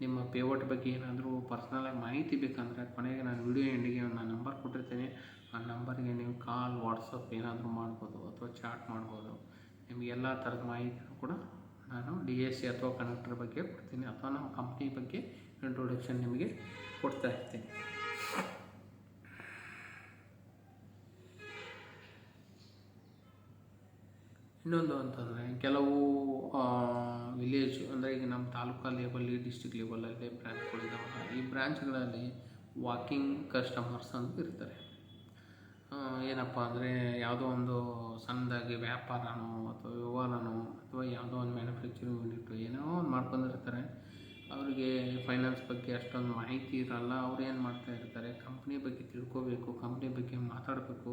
ನಿಮ್ಮ ಪೇಔಟ್ ಬಗ್ಗೆ ಏನಾದರೂ ಪರ್ಸ್ನಲಾಗಿ ಮಾಹಿತಿ ಬೇಕಂದರೆ ಕೊನೆಗೆ ನಾನು ವಿಡಿಯೋ ಎಂಡಿಗೆ ನಾನು ನಂಬರ್ ಕೊಟ್ಟಿರ್ತೀನಿ. ಆ ನಂಬರ್ಗೆ ನೀವು ಕಾಲ್, ವಾಟ್ಸಪ್ ಏನಾದರೂ ಮಾಡ್ಬೋದು ಅಥವಾ ಚಾಟ್ ಮಾಡ್ಬೋದು. ನಿಮಗೆ ಎಲ್ಲ ಥರದ ಮಾಹಿತಿನೂ ಕೂಡ ನಾನು DSA ಅಥವಾ ಕನೆಕ್ಟರ್ ಬಗ್ಗೆ ಕೊಡ್ತೀನಿ, ಅಥವಾ ನಮ್ಮ ಕಂಪ್ನಿ ಬಗ್ಗೆ ಇಂಟ್ರೊಡಕ್ಷನ್ ನಿಮಗೆ ಕೊಡ್ತಾ ಇರ್ತೀನಿ. ಇನ್ನೊಂದು ಅಂತಂದರೆ ಕೆಲವು ವಿಲೇಜ್ ಅಂದರೆ ಈಗ ನಮ್ಮ ತಾಲೂಕಾ ಲೆವೆಲ್ಲಿ, ಡಿಸ್ಟ್ರಿಕ್ಟ್ ಲೆವೆಲಲ್ಲಿ ಬ್ರ್ಯಾಂಚ್ಗಳಿದ್ದಾವಲ್ಲ, ಈ ಬ್ರ್ಯಾಂಚ್ಗಳಲ್ಲಿ ವಾಕಿಂಗ್ ಕಸ್ಟಮರ್ಸ್ ಅಂತ ಇರ್ತಾರೆ. ಏನಪ್ಪ ಅಂದರೆ ಯಾವುದೋ ಒಂದು ಸಣ್ಣದಾಗಿ ವ್ಯಾಪಾರನೋ ಅಥವಾ ವ್ಯವಹಾರನೋ ಅಥವಾ ಯಾವುದೋ ಒಂದು ಮ್ಯಾನುಫ್ಯಾಕ್ಚರಿಂಗ್ ಯೂನಿಟು ಏನೋ ಒಂದು ಮಾಡ್ಕೊಂಡಿರ್ತಾರೆ. ಅವರಿಗೆ ಫೈನಾನ್ಸ್ ಬಗ್ಗೆ ಅಷ್ಟೊಂದು ಮಾಹಿತಿ ಇರಲ್ಲ. ಅವ್ರು ಏನು ಮಾಡ್ತಾ ಇರ್ತಾರೆ, ಕಂಪ್ನಿ ಬಗ್ಗೆ ತಿಳ್ಕೋಬೇಕು, ಕಂಪ್ನಿ ಬಗ್ಗೆ ಮಾತಾಡಬೇಕು,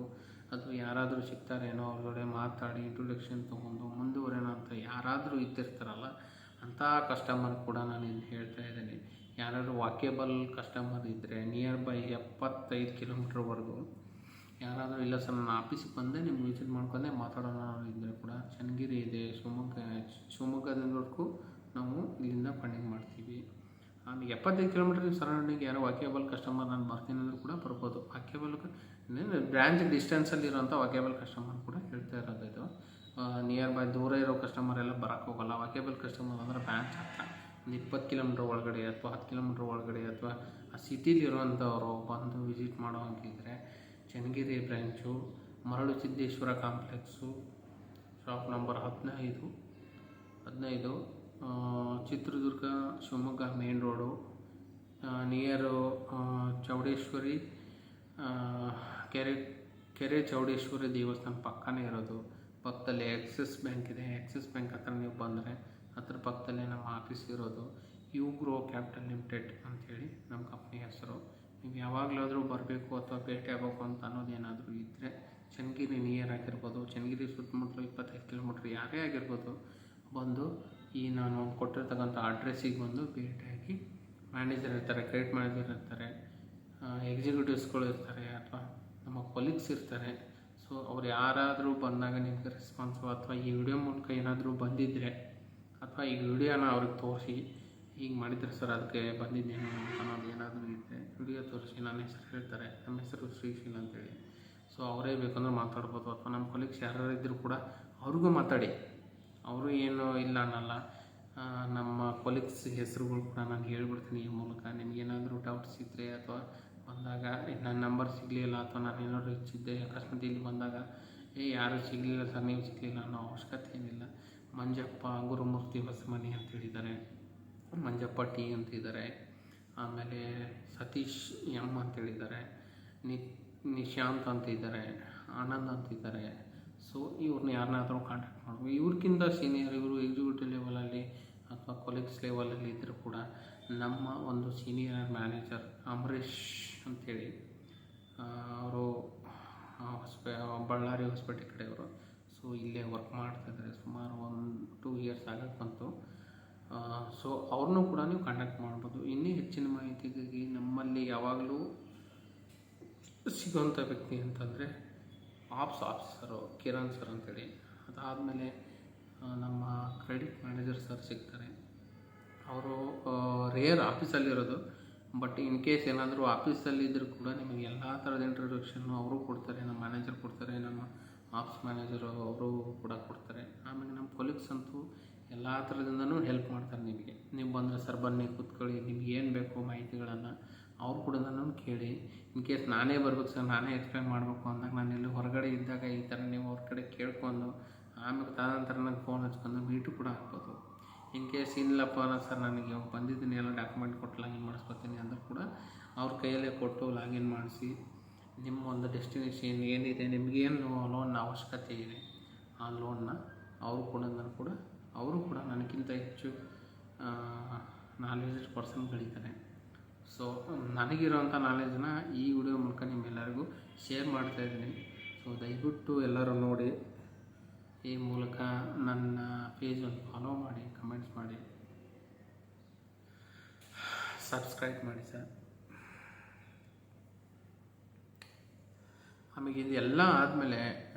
ಅಥವಾ ಯಾರಾದರೂ ಸಿಗ್ತಾರೇನೋ ಅವ್ರ ಜೊತೆ ಮಾತಾಡಿ ಇಂಟ್ರೊಡಕ್ಷನ್ ತೊಗೊಂಡು ಮುಂದುವರೆನೋ ಅಂತ ಯಾರಾದರೂ ಇದ್ದಿರ್ತಾರಲ್ಲ, ಅಂಥ ಕಸ್ಟಮರ್ ಕೂಡ ನಾನು ಇಲ್ಲಿ ಹೇಳ್ತಾ ಇದ್ದೀನಿ. ಯಾರಾದರೂ ವಾಕೇಬಲ್ ಕಸ್ಟಮರ್ ಇದ್ದರೆ ನಿಯರ್ ಬೈ 75 ಕಿಲೋಮೀಟ್ರ್ವರೆಗೂ ಯಾರಾದರೂ ಇಲ್ಲ ಸರ್ ನನ್ನ ಆಫೀಸಿಗೆ ಬಂದೆ ನಿಮ್ಗೆ ವಿಸಿಟ್ ಮಾಡ್ಕೊಂಡೆ ಮಾತಾಡೋಣ ಇದ್ದರೆ ಕೂಡ ಚನ್ನಗಿರಿ ಇದೆ, ಶಿವಮೊಗ್ಗದಿಂದವರೆಗೂ ನಾವು ಇಲ್ಲಿಂದ ಫಂಡಿಂಗ್ ಮಾಡ್ತೀವಿ. ಆಮೇಲೆ 75 ಕಿಲೋಮೀಟರ್ ಸರೌಂಡಿಂಗ್ ಯಾರೋ ವಾಕೇಬಲ್ ಕಸ್ಟಮರ್ ನಾನು ಬರ್ತೀನಿ ಅಂದರೂ ಕೂಡ ಬರ್ಬೋದು. ವಾಕೇಬಲ್ ಬ್ರ್ಯಾಂಚ್ ಡಿಸ್ಟೆನ್ಸಲ್ಲಿರೋಂಥ ವಾಕೇಬಲ್ ಕಸ್ಟಮರ್ ಕೂಡ ಹೇಳ್ತಾ ಇರೋದು ಇದು. ನಿಯರ್ ಬೈ ದೂರ ಇರೋ ಕಸ್ಟಮರ್ ಎಲ್ಲ ಬರೋಕ್ಕೆ ಹೋಗೋಲ್ಲ. ವಾಕೇಬಲ್ ಕಸ್ಟಮರ್ ಅಂದರೆ ಬ್ರ್ಯಾಂಚ್ ಹತ್ರ ಒಂದು 20 ಕಿಲೋಮೀಟ್ರ್ ಒಳಗಡೆ ಅಥವಾ 10 ಕಿಲೋಮೀಟ್ರ್ ಒಳಗಡೆ ಅಥವಾ ಆ ಸಿಟಿಲಿರುವಂಥವರು ಬಂದು ವಿಸಿಟ್ ಮಾಡೋ ಹಂಗಿದ್ರೆ ಚನ್ನಗಿರಿ ಬ್ರ್ಯಾಂಚು, ಮರಳು Siddeshwara complex, shop number 15, Chitradurga Shivamogga main road, near Chowdeshwari ಕೆರೆ ಚೌಡೇಶ್ವರಿ ದೇವಸ್ಥಾನ ಪಕ್ಕನೇ ಇರೋದು. ಪಕ್ಕದಲ್ಲಿ ಆಕ್ಸಿಸ್ ಬ್ಯಾಂಕ್ ಇದೆ. ಆಕ್ಸಿಸ್ ಬ್ಯಾಂಕ್ ಹತ್ರ ನೀವು ಬಂದರೆ ಅದ್ರ ಪಕ್ಕದಲ್ಲೇ ನಮ್ಮ ಆಫೀಸ್ ಇರೋದು. ಯುಗ್ರೋ ಕ್ಯಾಪಿಟಲ್ ಲಿಮಿಟೆಡ್ ಅಂಥೇಳಿ ನಮ್ಮ ಕಂಪ್ನಿ ಹೆಸರು. ನೀವು ಯಾವಾಗಲಾದರೂ ಬರಬೇಕು ಅಥವಾ ಭೇಟಿ ಆಗಬೇಕು ಅಂತ ಅನ್ನೋದೇನಾದರೂ ಇದ್ದರೆ ಚನ್ನಗಿರಿ ನಿಯರ್ ಆಗಿರ್ಬೋದು, ಚನ್ನಗಿರಿ ಸುತ್ತಮುತ್ತಲು 25 ಕಿಲೋಮೀಟ್ರ್ ಯಾರೇ ಆಗಿರ್ಬೋದು, ಬಂದು ಈ ನಾನು ಕೊಟ್ಟಿರ್ತಕ್ಕಂಥ ಅಡ್ರೆಸ್ಸಿಗೆ ಬಂದು ಭೇಟಿಯಾಗಿ ಮ್ಯಾನೇಜರ್ ಇರ್ತಾರೆ, ಕ್ರೆಡಿಟ್ ಮ್ಯಾನೇಜರ್ ಇರ್ತಾರೆ, ಎಕ್ಸಿಕ್ಯೂಟಿವ್ಸ್ಗಳು ಇರ್ತಾರೆ, ಅಥವಾ ನಮ್ಮ ಕೊಲೀಗ್ಸ್ ಇರ್ತಾರೆ. ಸೊ ಅವ್ರು ಯಾರಾದರೂ ಬಂದಾಗ ನಿಮಗೆ ರೆಸ್ಪಾನ್ಸು ಅಥವಾ ಈ ವಿಡಿಯೋ ಮೂಲಕ ಏನಾದರೂ ಬಂದಿದ್ದರೆ ಅಥವಾ ಈ ವಿಡಿಯೋನ ಅವ್ರಿಗೆ ತೋರಿಸಿ ಹೀಗೆ ಮಾಡಿದರೆ ಸರ್ ಅದಕ್ಕೆ ಬಂದಿದ್ದೇನು ಅಂತ ಅನ್ನೋದು ಏನಾದರೂ ಇದ್ದರೆ ವಿಡಿಯೋ ತೋರಿಸಿ ನನ್ನ ಹೆಸರು ಹೇಳ್ತಾರೆ. ನಮ್ಮ ಹೆಸರು ಶ್ರೀಶೀಲ್ ಅಂತೇಳಿ. ಸೊ ಅವರೇ ಬೇಕಂದ್ರೆ ಮಾತಾಡ್ಬೋದು, ಅಥವಾ ನಮ್ಮ ಕೊಲೀಗ್ಸ್ ಯಾರು ಇದ್ದರೂ ಕೂಡ ಅವ್ರಿಗೂ ಮಾತಾಡಿ. ಅವರು ಏನು ಇಲ್ಲ ಅನ್ನಲ್ಲ. ನಮ್ಮ ಕೊಲೀಗ್ಸ್ ಹೆಸರುಗಳು ಕೂಡ ನಾನು ಹೇಳ್ಬಿಡ್ತೀನಿ ಈ ಮೂಲಕ. ನಿಮಗೇನಾದರೂ ಡೌಟ್ಸ್ ಇದ್ದರೆ ಅಥವಾ ಬಂದಾಗ ನನ್ನ ನಂಬರ್ ಸಿಗಲಿಲ್ಲ ಅಥವಾ ನಾನು ಏನಾದರೂ ಹೆಚ್ಚಿದ್ದೆ ಅಕಸ್ಮಾತ್ ಇಲ್ಲಿ ಬಂದಾಗ ಯಾರೂ ಸಿಗಲಿಲ್ಲ ಸರ್, ನೀವು ಸಿಗಲಿಲ್ಲ ಅನ್ನೋ ಅವಶ್ಯಕತೆ ಏನಿಲ್ಲ. ಮಂಜಪ್ಪ ಗುರುಮೂರ್ತಿ ಹೊಸಮನಿ ಅಂತ ಹೇಳಿದ್ದಾರೆ, ಮಂಜಪ್ಪ ಟಿ ಅಂತಿದ್ದಾರೆ, ಆಮೇಲೆ ಸತೀಶ್ ಎಮ್ ಅಂತೇಳಿದ್ದಾರೆ, ನಿಶಾಂತ್ ಅಂತಿದ್ದಾರೆ, ಆನಂದ್ ಅಂತಿದ್ದಾರೆ. ಸೊ ಇವ್ರನ್ನ ಯಾರನ್ನಾದರೂ ಕಾಂಟ್ಯಾಕ್ಟ್ ಮಾಡ್ಬೋದು. ಇವ್ರಿಗಿಂತ ಸೀನಿಯರ್ ಇವರು ಎಕ್ಸಿಕ್ಯೂಟಿವ್ ಲೆವೆಲಲ್ಲಿ ಅಥವಾ ಕೊಲೀಗ್ಸ್ ಲೆವೆಲಲ್ಲಿ ಇದ್ದರೂ ಕೂಡ ನಮ್ಮ ಒಂದು ಸೀನಿಯರ್ ಮ್ಯಾನೇಜರ್ ಅಂಬರೀಷ್ ಅಂಥೇಳಿ, ಅವರು ಬಳ್ಳಾರಿ ಹೊಸಪೇಟೆ ಕಡೆಯವರು. ಸೊ ಇಲ್ಲೇ ವರ್ಕ್ ಮಾಡ್ತಾಯಿದ್ದಾರೆ, ಸುಮಾರು 1-2 ಇಯರ್ಸ್ ಆಗಕ್ಕೆ ಬಂತು. ಸೊ ಅವ್ರನ್ನೂ ಕೂಡ ನೀವು ಕಾಂಟ್ಯಾಕ್ಟ್ ಮಾಡ್ಬೋದು. ಇನ್ನೂ ಹೆಚ್ಚಿನ ಮಾಹಿತಿಗಾಗಿ ನಮ್ಮಲ್ಲಿ ಯಾವಾಗಲೂ ಸಿಗೋಂಥ ವ್ಯಕ್ತಿ ಅಂತಂದರೆ ಆಫೀಸರು ಕಿರಣ್ ಸರ್ ಅಂತೇಳಿ. ಅದಾದಮೇಲೆ ನಮ್ಮ ಕ್ರೆಡಿಟ್ ಮ್ಯಾನೇಜರ್ ಸರ್ ಸಿಗ್ತಾರೆ. ಅವರು ರೇರ್ ಆಫೀಸಲ್ಲಿರೋದು, ಬಟ್ ಇನ್ ಕೇಸ್ ಏನಾದರೂ ಆಫೀಸಲ್ಲಿ ಇದ್ದರೂ ಕೂಡ ನಿಮಗೆ ಎಲ್ಲ ಥರದ ಇಂಟ್ರೊಡಕ್ಷನ್ನು ಅವರು ಕೊಡ್ತಾರೆ, ನಮ್ಮ ಮ್ಯಾನೇಜರ್ ಕೊಡ್ತಾರೆ, ನಮ್ಮ ಆಫೀಸ್ ಮ್ಯಾನೇಜರು ಅವರು ಕೂಡ ಕೊಡ್ತಾರೆ. ಆಮೇಲೆ ನಮ್ಮ ಕೊಲೀಗ್ಸ್ ಅಂತೂ ಎಲ್ಲ ಥರದಿಂದನೂ ಹೆಲ್ಪ್ ಮಾಡ್ತಾರೆ ನಿಮಗೆ. ನೀವು ಬಂದರೆ ಸರ್ ಬನ್ನಿ ಕೂತ್ಕೊಳ್ಳಿ, ನಿಮ್ಗೆ ಏನು ಬೇಕು ಮಾಹಿತಿಗಳನ್ನು ಅವ್ರು ಕೂಡ ನಾನು ಕೇಳಿ. ಇನ್ ಕೇಸ್ ನಾನೇ ಬರ್ಬೇಕು ಸರ್, ನಾನೇ ಎಕ್ಸ್ಪ್ಲೇನ್ ಮಾಡಬೇಕು ಅಂದಾಗ ನಾನು ಎಲ್ಲೂ ಹೊರಗಡೆ ಇದ್ದಾಗ ಈ ಥರ ನೀವು ಅವ್ರ ಕಡೆ ಕೇಳ್ಕೊಂಡು ಆಮೇಲೆ ತದನಂತರ ನನಗೆ ಫೋನ್ ಹಚ್ಕೊಂಡು ಮೀಟು ಕೂಡ ಹಾಕ್ಬೋದು. ಇನ್ ಕೇಸ್ ಇಲ್ಲಪ್ಪ ಸರ್ ನನಗೆ ಬಂದಿದ್ದೀನಿ ಎಲ್ಲ ಡಾಕ್ಯುಮೆಂಟ್ ಕೊಟ್ಟು ಲಾಗಿನ್ ಮಾಡಿಸ್ಕೊತೀನಿ ಅಂದರೂ ಕೂಡ ಅವ್ರ ಕೈಯಲ್ಲೇ ಕೊಟ್ಟು ಲಾಗಿನ್ ಮಾಡಿಸಿ ನಿಮ್ಮ ಒಂದು ಡೆಸ್ಟಿನೇಷನ್ ಏನಿದೆ, ನಿಮಗೇನು ಲೋನ್ನ ಅವಶ್ಯಕತೆ ಇದೆ ಆ ಲೋನ್ನ ಅವರು ಕೂಡ ನನಗಿಂತ ಹೆಚ್ಚು ನಾಲೆಜ್ ಪರ್ಸನ್ಗಳಿದ್ದಾರೆ. ಸೊ ನನಗಿರೋಂಥ ನಾಲೆಜನ್ನ ಈ ವಿಡಿಯೋ ಮೂಲಕ ನಿಮ್ಮೆಲ್ಲರಿಗೂ ಶೇರ್ ಮಾಡ್ತಾಯಿದ್ದೀನಿ. ಸೊ ದಯವಿಟ್ಟು ಎಲ್ಲರೂ ನೋಡಿ, ಈ ಮೂಲಕ ನನ್ನ ಪೇಜನ್ನು ಫಾಲೋ ಮಾಡಿ, ಕಮೆಂಟ್ಸ್ ಮಾಡಿ, ಸಬ್ಸ್ಕ್ರೈಬ್ ಮಾಡಿ ಸರ್. ಆಮೇಲೆ ಇದೆಲ್ಲ ಆದಮೇಲೆ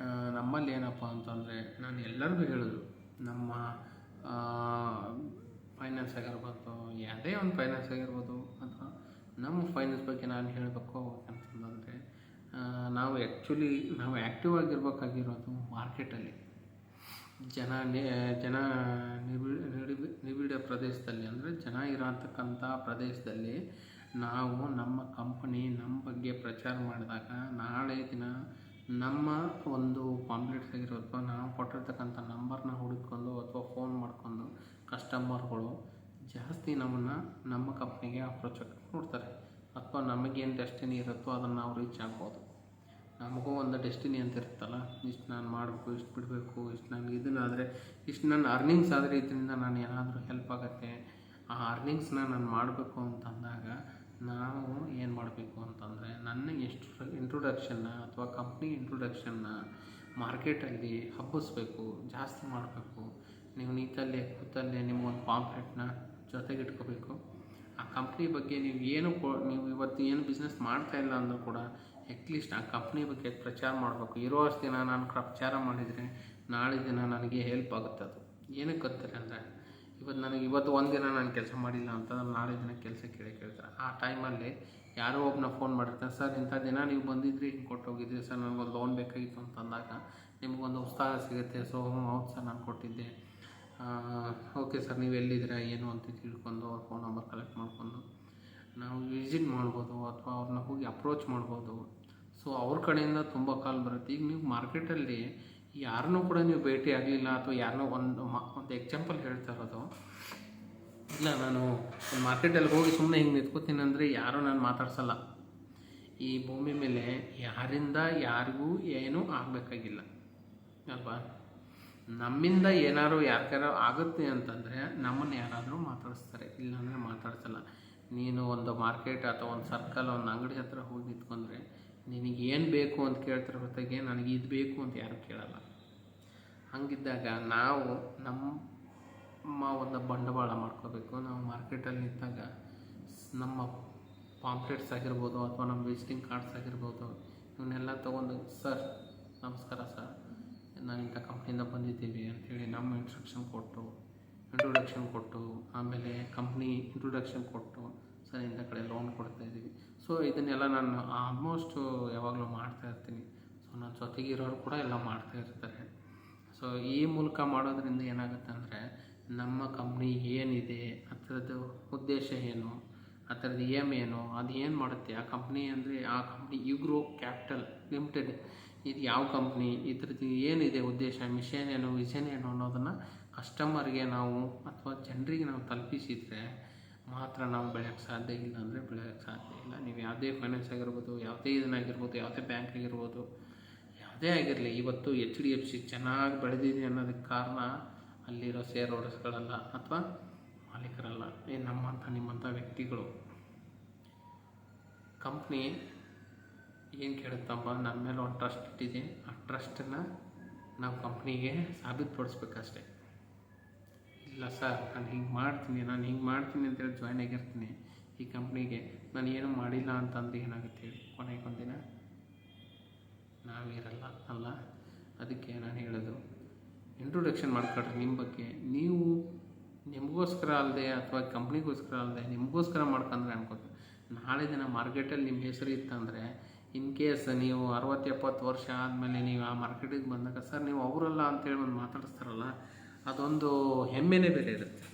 ನಮ್ಮಲ್ಲಿ ಏನಪ್ಪ ಅಂತಂದರೆ, ನಾನು ಎಲ್ಲರಿಗೂ ಹೇಳೋದು, ನಮ್ಮ ಫೈನಾನ್ಸ್ ಆಗಿರ್ಬೋದು, ಯಾವುದೇ ಒಂದು ಫೈನಾನ್ಸ್ ಆಗಿರ್ಬೋದು, ಅಥವಾ ನಮ್ಮ ಫೈನಾನ್ಸ್ ಬಗ್ಗೆ ನಾನು ಹೇಳಬೇಕು ಅಂತಂದರೆ, ನಾವು ಆ್ಯಕ್ಟಿವ್ ಆಗಿರ್ಬೇಕಾಗಿರೋದು ಮಾರ್ಕೆಟಲ್ಲಿ. ಜನ ನಿಬಿಡ ಪ್ರದೇಶದಲ್ಲಿ, ಅಂದರೆ ಜನ ಇರೋತಕ್ಕಂಥ ಪ್ರದೇಶದಲ್ಲಿ ನಾವು ನಮ್ಮ ಕಂಪನಿ ನಮ್ಮ ಬಗ್ಗೆ ಪ್ರಚಾರ ಮಾಡಿದಾಗ, ನಾಳೆ ದಿನ ನಮ್ಮ ಒಂದು ಪಾಂಪ್ಲೆಟ್ಸ್ ಆಗಿರೋದು ಅಥವಾ ನಾವು ಕೊಟ್ಟಿರ್ತಕ್ಕಂಥ ನಂಬರ್ನ ಹುಡುಕೊಂಡು ಅಥವಾ ಫೋನ್ ಮಾಡಿಕೊಂಡು ಕಸ್ಟಮರ್ಗಳು ಜಾಸ್ತಿ ನಮ್ಮ ಕಂಪ್ನಿಗೆ ಅಪ್ರೋಚ್ ನೋಡ್ತಾರೆ. ಅಥವಾ ನಮಗೇನು ಡೆಸ್ಟಿನಿ ಇರುತ್ತೋ ಅದನ್ನು ನಾವು ರೀಚ್ ಆಗ್ಬೋದು. ನಮಗೂ ಒಂದು ಡೆಸ್ಟಿನಿ ಅಂತ ಇರುತ್ತಲ್ಲ, ಇಷ್ಟು ನಾನು ಮಾಡಬೇಕು, ಇಷ್ಟು ಬಿಡಬೇಕು, ಇಷ್ಟು ನನಗೆ ಇದನ್ನಾದರೆ, ಇಷ್ಟು ನನ್ನ ಅರ್ನಿಂಗ್ಸ್ ಆದರೆ ಇದರಿಂದ ನಾನು ಏನಾದರೂ ಹೆಲ್ಪ್ ಆಗುತ್ತೆ, ಆ ಅರ್ನಿಂಗ್ಸ್ನ ನಾನು ಮಾಡಬೇಕು ಅಂತಂದಾಗ ನಾವು ಏನು ಮಾಡಬೇಕು ಅಂತಂದರೆ, ನನ್ನ ಇಂಟ್ರೊಡಕ್ಷನ್ನ ಅಥವಾ ಕಂಪ್ನಿ ಇಂಟ್ರೊಡಕ್ಷನ್ನ ಮಾರ್ಕೆಟಲ್ಲಿ ಹಬ್ಬಿಸ್ಬೇಕು, ಜಾಸ್ತಿ ಮಾಡಬೇಕು. ನೀವು ನೀತಲ್ಲೇ ಕೂತಲ್ಲೇ ನಿಮಗೊಂದು ಪಾಂಪ್ಲೆಟ್ನ ಜೊತೆಗಿಟ್ಕೋಬೇಕು. ಆ ಕಂಪ್ನಿ ಬಗ್ಗೆ ನೀವು ಇವತ್ತು ಏನು ಬಿಸ್ನೆಸ್ ಮಾಡ್ತಾಯಿಲ್ಲ ಅಂದರೂ ಕೂಡ ಅಟ್ಲೀಸ್ಟ್ ಆ ಕಂಪ್ನಿ ಬಗ್ಗೆ ಪ್ರಚಾರ ಮಾಡಬೇಕು. ಇರೋಷ್ಟು ದಿನ ನಾನು ಪ್ರಚಾರ ಮಾಡಿದರೆ ನಾಳೆ ದಿನ ನನಗೆ ಹೆಲ್ಪ್ ಆಗುತ್ತೆ. ಅದು ಏನಕ್ಕೆ ಗೊತ್ತಿಲ್ಲ ಅಂದರೆ, ಇವತ್ತು ಒಂದು ದಿನ ನಾನು ಕೆಲಸ ಮಾಡಿಲ್ಲ ಅಂತಂದ್ರೆ ನಾಳೆ ದಿನ ಕೆಲಸ ಕೇಳ್ತಾರೆ. ಆ ಟೈಮಲ್ಲಿ ಯಾರೋ ಒಬ್ಬನ ಫೋನ್ ಮಾಡಿರ್ತಾರೆ, ಸರ್ ಇಂಥ ದಿನ ನೀವು ಬಂದಿದ್ರಿ, ಹಿಂಗೆ ಕೊಟ್ಟೋಗಿದ್ರಿ ಸರ್, ನನಗೊಂದು ಲೋನ್ ಬೇಕಾಗಿತ್ತು ಅಂತಂದಾಗ ನಿಮಗೊಂದು ಉತ್ಸಾಹ ಸಿಗುತ್ತೆ. ಸೊ ಹೌದು ಸರ್, ನಾನು ಕೊಟ್ಟಿದ್ದೆ, ಓಕೆ ಸರ್ ನೀವು ಎಲ್ಲಿದ್ದೀರಾ ಏನು ಅಂತ ತಿಳ್ಕೊಂಡು ಅವ್ರ ಫೋನ್ ನಂಬರ್ ಕಲೆಕ್ಟ್ ಮಾಡಿಕೊಂಡು ನಾವು ವಿಸಿಟ್ ಮಾಡ್ಬೋದು, ಅಥವಾ ಅವ್ರನ್ನ ಹೋಗಿ ಅಪ್ರೋಚ್ ಮಾಡ್ಬೋದು. ಸೊ ಅವ್ರ ಕಡೆಯಿಂದ ತುಂಬ ಕಾಲ್ ಬರುತ್ತೆ. ಈಗ ನೀವು ಮಾರ್ಕೆಟಲ್ಲಿ ಯಾರನ್ನೂ ಕೂಡ ನೀವು ಭೇಟಿ ಆಗಲಿಲ್ಲ, ಅಥವಾ ಯಾರನ್ನೋ ಒಂದು ಎಕ್ಸಾಂಪಲ್ ಹೇಳ್ತಾ ಇರೋದು, ಇಲ್ಲ ನಾನು ಮಾರ್ಕೆಟಲ್ಲಿ ಹೋಗಿ ಸುಮ್ಮನೆ ಹಿಂಗೆ ನಿಂತ್ಕೋತೀನಿ ಅಂದರೆ ಯಾರೂ ನಾನು ಮಾತಾಡ್ಸಲ್ಲ. ಈ ಭೂಮಿ ಮೇಲೆ ಯಾರಿಂದ ಯಾರಿಗೂ ಏನೂ ಆಗಬೇಕಾಗಿಲ್ಲ ಅಲ್ವಾ? ನಮ್ಮಿಂದ ಏನಾದ್ರು ಯಾರಿಗಾರು ಆಗುತ್ತೆ ಅಂತಂದರೆ ನಮ್ಮನ್ನು ಯಾರಾದರೂ ಮಾತಾಡಿಸ್ತಾರೆ, ಇಲ್ಲಾಂದರೆ ಮಾತಾಡ್ಸಲ್ಲ. ನೀನು ಒಂದು ಮಾರ್ಕೆಟ್ ಅಥವಾ ಒಂದು ಸರ್ಕಲ್, ಒಂದು ಅಂಗಡಿ ಹತ್ರ ಹೋಗಿ ನಿಂತ್ಕೊಂಡ್ರೆ ನಿನಗೇನು ಬೇಕು ಅಂತ ಕೇಳ್ತಿರೋ ಹೊತ್ತಿಗೆ ನನಗೆ ಇದು ಬೇಕು ಅಂತ ಯಾರೂ ಕೇಳಲ್ಲ. ಹಂಗಿದ್ದಾಗ ನಾವು ನಮ್ಮ ಒಂದು ಬಂಡವಾಳ ಮಾಡ್ಕೋಬೇಕು. ನಾವು ಮಾರ್ಕೆಟಲ್ಲಿ ನಿಂತಾಗ ನಮ್ಮ ಪಾಂಪ್ಲೆಟ್ಸ್ ಆಗಿರ್ಬೋದು, ಅಥವಾ ನಮ್ಮ ವಿಸಿಟಿಂಗ್ ಕಾರ್ಡ್ಸ್ ಆಗಿರ್ಬೋದು, ಇವನ್ನೆಲ್ಲ ತೊಗೊಂಡು, ಸರ್ ನಮಸ್ಕಾರ ಸರ್, ನಾನು ಇಂಥ ಕಂಪ್ನಿಯಿಂದ ಬಂದಿದ್ದೀವಿ ಅಂಥೇಳಿ ನಮ್ಮ ಇಂಟ್ರೊಡಕ್ಷನ್ ಕೊಟ್ಟು ಆಮೇಲೆ ಕಂಪ್ನಿ ಇಂಟ್ರೊಡಕ್ಷನ್ ಕೊಟ್ಟು, ಸರ್ ಇಂಥ ಕಡೆ ಲೋನ್ ಕೊಡ್ತಾಯಿದ್ದೀವಿ. ಸೊ ಇದನ್ನೆಲ್ಲ ನಾನು ಆಲ್ಮೋಸ್ಟು ಯಾವಾಗಲೂ ಮಾಡ್ತಾಯಿರ್ತೀನಿ. ಸೊ ನನ್ನ ಜೊತೆಗಿರೋರು ಕೂಡ ಎಲ್ಲ ಮಾಡ್ತಾಯಿರ್ತಾರೆ. ಸೊ ಈ ಮೂಲಕ ಮಾಡೋದ್ರಿಂದ ಏನಾಗುತ್ತೆ ಅಂದರೆ, ನಮ್ಮ ಕಂಪ್ನಿ ಏನಿದೆ, ಆ ಥರದ್ದು ಉದ್ದೇಶ ಏನು, ಆ ಥರದ್ದು ಏನು, ಅದು ಏನು ಮಾಡುತ್ತೆ ಆ ಕಂಪ್ನಿ, ಅಂದರೆ ಆ ಕಂಪ್ನಿ ಯುಗ್ರೋ ಕ್ಯಾಪಿಟಲ್ ಲಿಮಿಟೆಡ್ ಇದು ಯಾವ ಕಂಪ್ನಿ, ಇದ್ರದ್ದು ಏನಿದೆ ಉದ್ದೇಶ, ಮಿಷನ್ ಏನು, ವಿಷನ್ ಏನು ಅನ್ನೋದನ್ನು ಕಸ್ಟಮರ್ಗೆ ನಾವು ಅಥವಾ ಜನರಿಗೆ ನಾವು ತಲುಪಿಸಿದರೆ ಮಾತ್ರ ನಾವು ಬೆಳೆಯೋಕ್ಕೆ ಸಾಧ್ಯ. ಇಲ್ಲ ಅಂದರೆ ಬೆಳೆಯೋಕ್ಕೆ ಸಾಧ್ಯ ಇಲ್ಲ. ನೀವು ಯಾವುದೇ ಫೈನಾನ್ಸ್ ಆಗಿರ್ಬೋದು, ಯಾವುದೇ ಇದನ್ನಾಗಿರ್ಬೋದು, ಯಾವುದೇ ಬ್ಯಾಂಕ್ ಆಗಿರ್ಬೋದು, ಯಾವುದೇ ಆಗಿರಲಿ, ಇವತ್ತು HDFC ಚೆನ್ನಾಗಿ ಬೆಳೆದಿದೆ ಅನ್ನೋದಕ್ಕೆ ಕಾರಣ ಅಲ್ಲಿರೋ ಶೇರ್ ಹೋಲ್ಡರ್ಸ್ಗಳಲ್ಲ ಅಥವಾ ಮಾಲೀಕರಲ್ಲ, ನಿಮ್ಮಂಥ ವ್ಯಕ್ತಿಗಳು. ಕಂಪ್ನಿ ಏನು ಕೇಳುತ್ತಪ್ಪ, ನನ್ನ ಮೇಲೆ ಒಂದು ಟ್ರಸ್ಟ್ ಇಟ್ಟಿದೆ, ಆ ಟ್ರಸ್ಟನ್ನು ನಾವು ಕಂಪ್ನಿಗೆ ಸಾಬೀತುಪಡಿಸ್ಬೇಕಷ್ಟೆ. ಇಲ್ಲ ಸರ್ ನಾನು ಹಿಂಗೆ ಮಾಡ್ತೀನಿ ಅಂತೇಳಿ ಜಾಯ್ನ್ ಆಗಿರ್ತೀನಿ ಈ ಕಂಪ್ನಿಗೆ, ನಾನು ಏನು ಮಾಡಿಲ್ಲ ಅಂತಂದರೆ ಏನಾಗುತ್ತೆ ಹೇಳಿ, ಕೊನೆಗೆ ಒಂದಿನ ನಾವಿರಲ್ಲ ಅಲ್ಲ. ಅದಕ್ಕೆ ನಾನು ಹೇಳೋದು, ಇಂಟ್ರೊಡಕ್ಷನ್ ಮಾಡ್ಕೊಳ್ರಿ ನಿಮ್ಮ ಬಗ್ಗೆ. ನೀವು ನಿಮಗೋಸ್ಕರ ಅಲ್ಲದೆ ಅಥವಾ ಕಂಪ್ನಿಗೋಸ್ಕರ ಅಲ್ಲದೆ ನಿಮಗೋಸ್ಕರ ಮಾಡ್ಕೊಂಡ್ರೆ ಅನ್ಕೋತೀನಿ, ನಾಳೆ ದಿನ ಮಾರ್ಕೆಟಲ್ಲಿ ನಿಮ್ಮ ಹೆಸರು ಇತ್ತಂದರೆ, ಇನ್ ಕೇಸ್ ನೀವು 60-70 ವರ್ಷ ಆದಮೇಲೆ ನೀವು ಆ ಮಾರ್ಕೆಟಿಗೆ ಬಂದಾಗ, ಸರ್ ನೀವು ಅವರಲ್ಲ ಅಂತೇಳಿ ಒಂದು ಮಾತಾಡಿಸ್ತಾರಲ್ಲ, ಅದೊಂದು ಹೆಮ್ಮೆನೇ ಬೇರೆ ಇರುತ್ತೆ,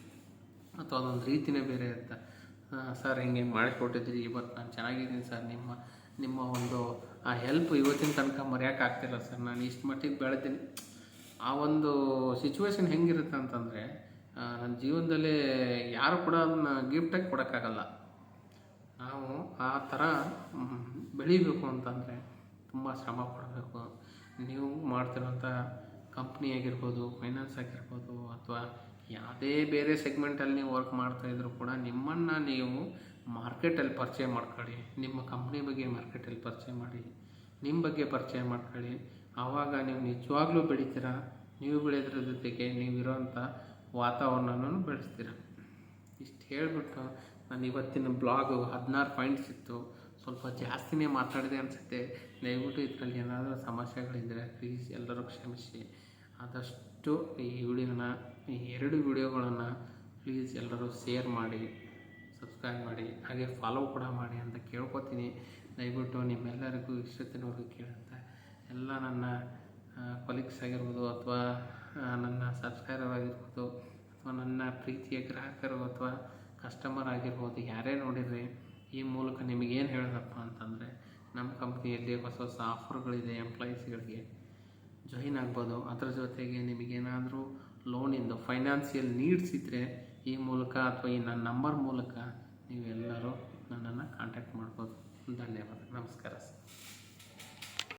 ಅಥವಾ ಅದೊಂದು ರೀತಿಯೇ ಬೇರೆ ಇರುತ್ತೆ. ಸರ್ ಹಿಂಗೆ ಮಾಡಿಕೊಟ್ಟಿದ್ರಿ, ಇವತ್ತು ನಾನು ಚೆನ್ನಾಗಿದ್ದೀನಿ ಸರ್, ನಿಮ್ಮ ಒಂದು ಆ ಹೆಲ್ಪ್ ಇವತ್ತಿನ ತನಕ ಮರೆಯೋಕ್ಕಾಗ್ತಿಲ್ಲ ಸರ್, ನಾನು ಇಷ್ಟು ಮಟ್ಟಿಗೆ ಬೆಳೆದೀನಿ. ಆ ಒಂದು ಸಿಚುವೇಶನ್ ಹೆಂಗಿರುತ್ತೆ ಅಂತಂದರೆ, ನನ್ನ ಜೀವನದಲ್ಲಿ ಯಾರು ಕೂಡ ಅದನ್ನು ಗಿಫ್ಟಾಗಿ ಕೊಡೋಕ್ಕಾಗಲ್ಲ. ನಾವು ಆ ಥರ ಬೆಳಿಬೇಕು ಅಂತಂದರೆ ತುಂಬ ಶ್ರಮ ಪಡಬೇಕು. ನೀವು ಮಾಡ್ತಿರೋಂಥ ಕಂಪ್ನಿ ಆಗಿರ್ಬೋದು, ಫೈನಾನ್ಸ್ ಆಗಿರ್ಬೋದು, ಅಥವಾ ಯಾವುದೇ ಬೇರೆ ಸೆಗ್ಮೆಂಟಲ್ಲಿ ನೀವು ವರ್ಕ್ ಮಾಡ್ತಾಯಿದ್ರು ಕೂಡ ನಿಮ್ಮನ್ನು ನೀವು ಮಾರ್ಕೆಟಲ್ಲಿ ಪರಿಚಯ ಮಾಡ್ಕೊಳ್ಳಿ. ನಿಮ್ಮ ಕಂಪ್ನಿ ಬಗ್ಗೆ ಮಾರ್ಕೆಟಲ್ಲಿ ಪರಿಚಯ ಮಾಡಿ, ನಿಮ್ಮ ಬಗ್ಗೆ ಪರಿಚಯ ಮಾಡ್ಕೊಳ್ಳಿ. ಆವಾಗ ನೀವು ನಿಜವಾಗ್ಲೂ ಬೆಳಿತೀರ. ನೀವು ಬೆಳೆಯೋದ್ರ ಜೊತೆಗೆ ನೀವಿರೋಂಥ ವಾತಾವರಣನೂ ಬೆಳೆಸ್ತೀರ. ಇಷ್ಟು ಹೇಳಿಬಿಟ್ಟು ನಾನು ಇವತ್ತಿನ ಬ್ಲಾಗು 16 ಪಾಯಿಂಟ್ಸ್ ಇತ್ತು. ಸ್ವಲ್ಪ ಜಾಸ್ತಿನೇ ಮಾತಾಡಿದೆ ಅನಿಸುತ್ತೆ. ದಯವಿಟ್ಟು ಇದರಲ್ಲಿ ಏನಾದರೂ ಸಮಸ್ಯೆಗಳಿದ್ದರೆ ಪ್ಲೀಸ್ ಎಲ್ಲರೂ ಕ್ಷಮಿಸಿ. ಆದಷ್ಟು ಈ ವಿಡಿಯೋನ, ಈ 2 ವಿಡಿಯೋಗಳನ್ನು ಪ್ಲೀಸ್ ಎಲ್ಲರೂ ಶೇರ್ ಮಾಡಿ, ಸಬ್ಸ್ಕ್ರೈಬ್ ಮಾಡಿ, ಹಾಗೆ ಫಾಲೋ ಕೂಡ ಮಾಡಿ ಅಂತ ಕೇಳ್ಕೊತೀನಿ. ದಯವಿಟ್ಟು ನಿಮ್ಮೆಲ್ಲರಿಗೂ ಇಷ್ಟೊತ್ತಿನವರೆಗೂ ಕೇಳುತ್ತೆ ಎಲ್ಲ ನನ್ನ ಕೊಲೀಗ್ಸ್ ಆಗಿರ್ಬೋದು, ಅಥವಾ ನನ್ನ ಸಬ್ಸ್ಕ್ರೈಬರ್ ಆಗಿರ್ಬೋದು, ಅಥವಾ ನನ್ನ ಪ್ರೀತಿಯ ಗ್ರಾಹಕರು ಅಥವಾ ಕಸ್ಟಮರ್ ಆಗಿರ್ಬೋದು, ಯಾರೇ ನೋಡಿದರೆ ಈ ಮೂಲಕ ನಿಮಗೇನು ಹೇಳೋದಪ್ಪ ಅಂತಂದರೆ, ನಮ್ಮ ಕಂಪ್ನಿಯಲ್ಲಿ ಹೊಸ ಆಫರ್ಗಳಿದೆ. ಎಂಪ್ಲಾಯೀಸ್ಗಳಿಗೆ ಜಾಯಿನ್ ಆಗ್ಬೋದು. ಅದರ ಜೊತೆಗೆ ನಿಮಗೇನಾದರೂ ಲೋನಿಂದು ಫೈನಾನ್ಷಿಯಲ್ ನೀಡ್ಸ್ ಇದ್ದರೆ ಈ ಮೂಲಕ ಅಥವಾ ಈ ನನ್ನ ನಂಬರ್ ಮೂಲಕ ನೀವೆಲ್ಲರೂ ನನ್ನನ್ನು ಕಾಂಟ್ಯಾಕ್ಟ್ ಮಾಡ್ಬೋದು. ಧನ್ಯವಾದ. ನಮಸ್ಕಾರ ಸರ್.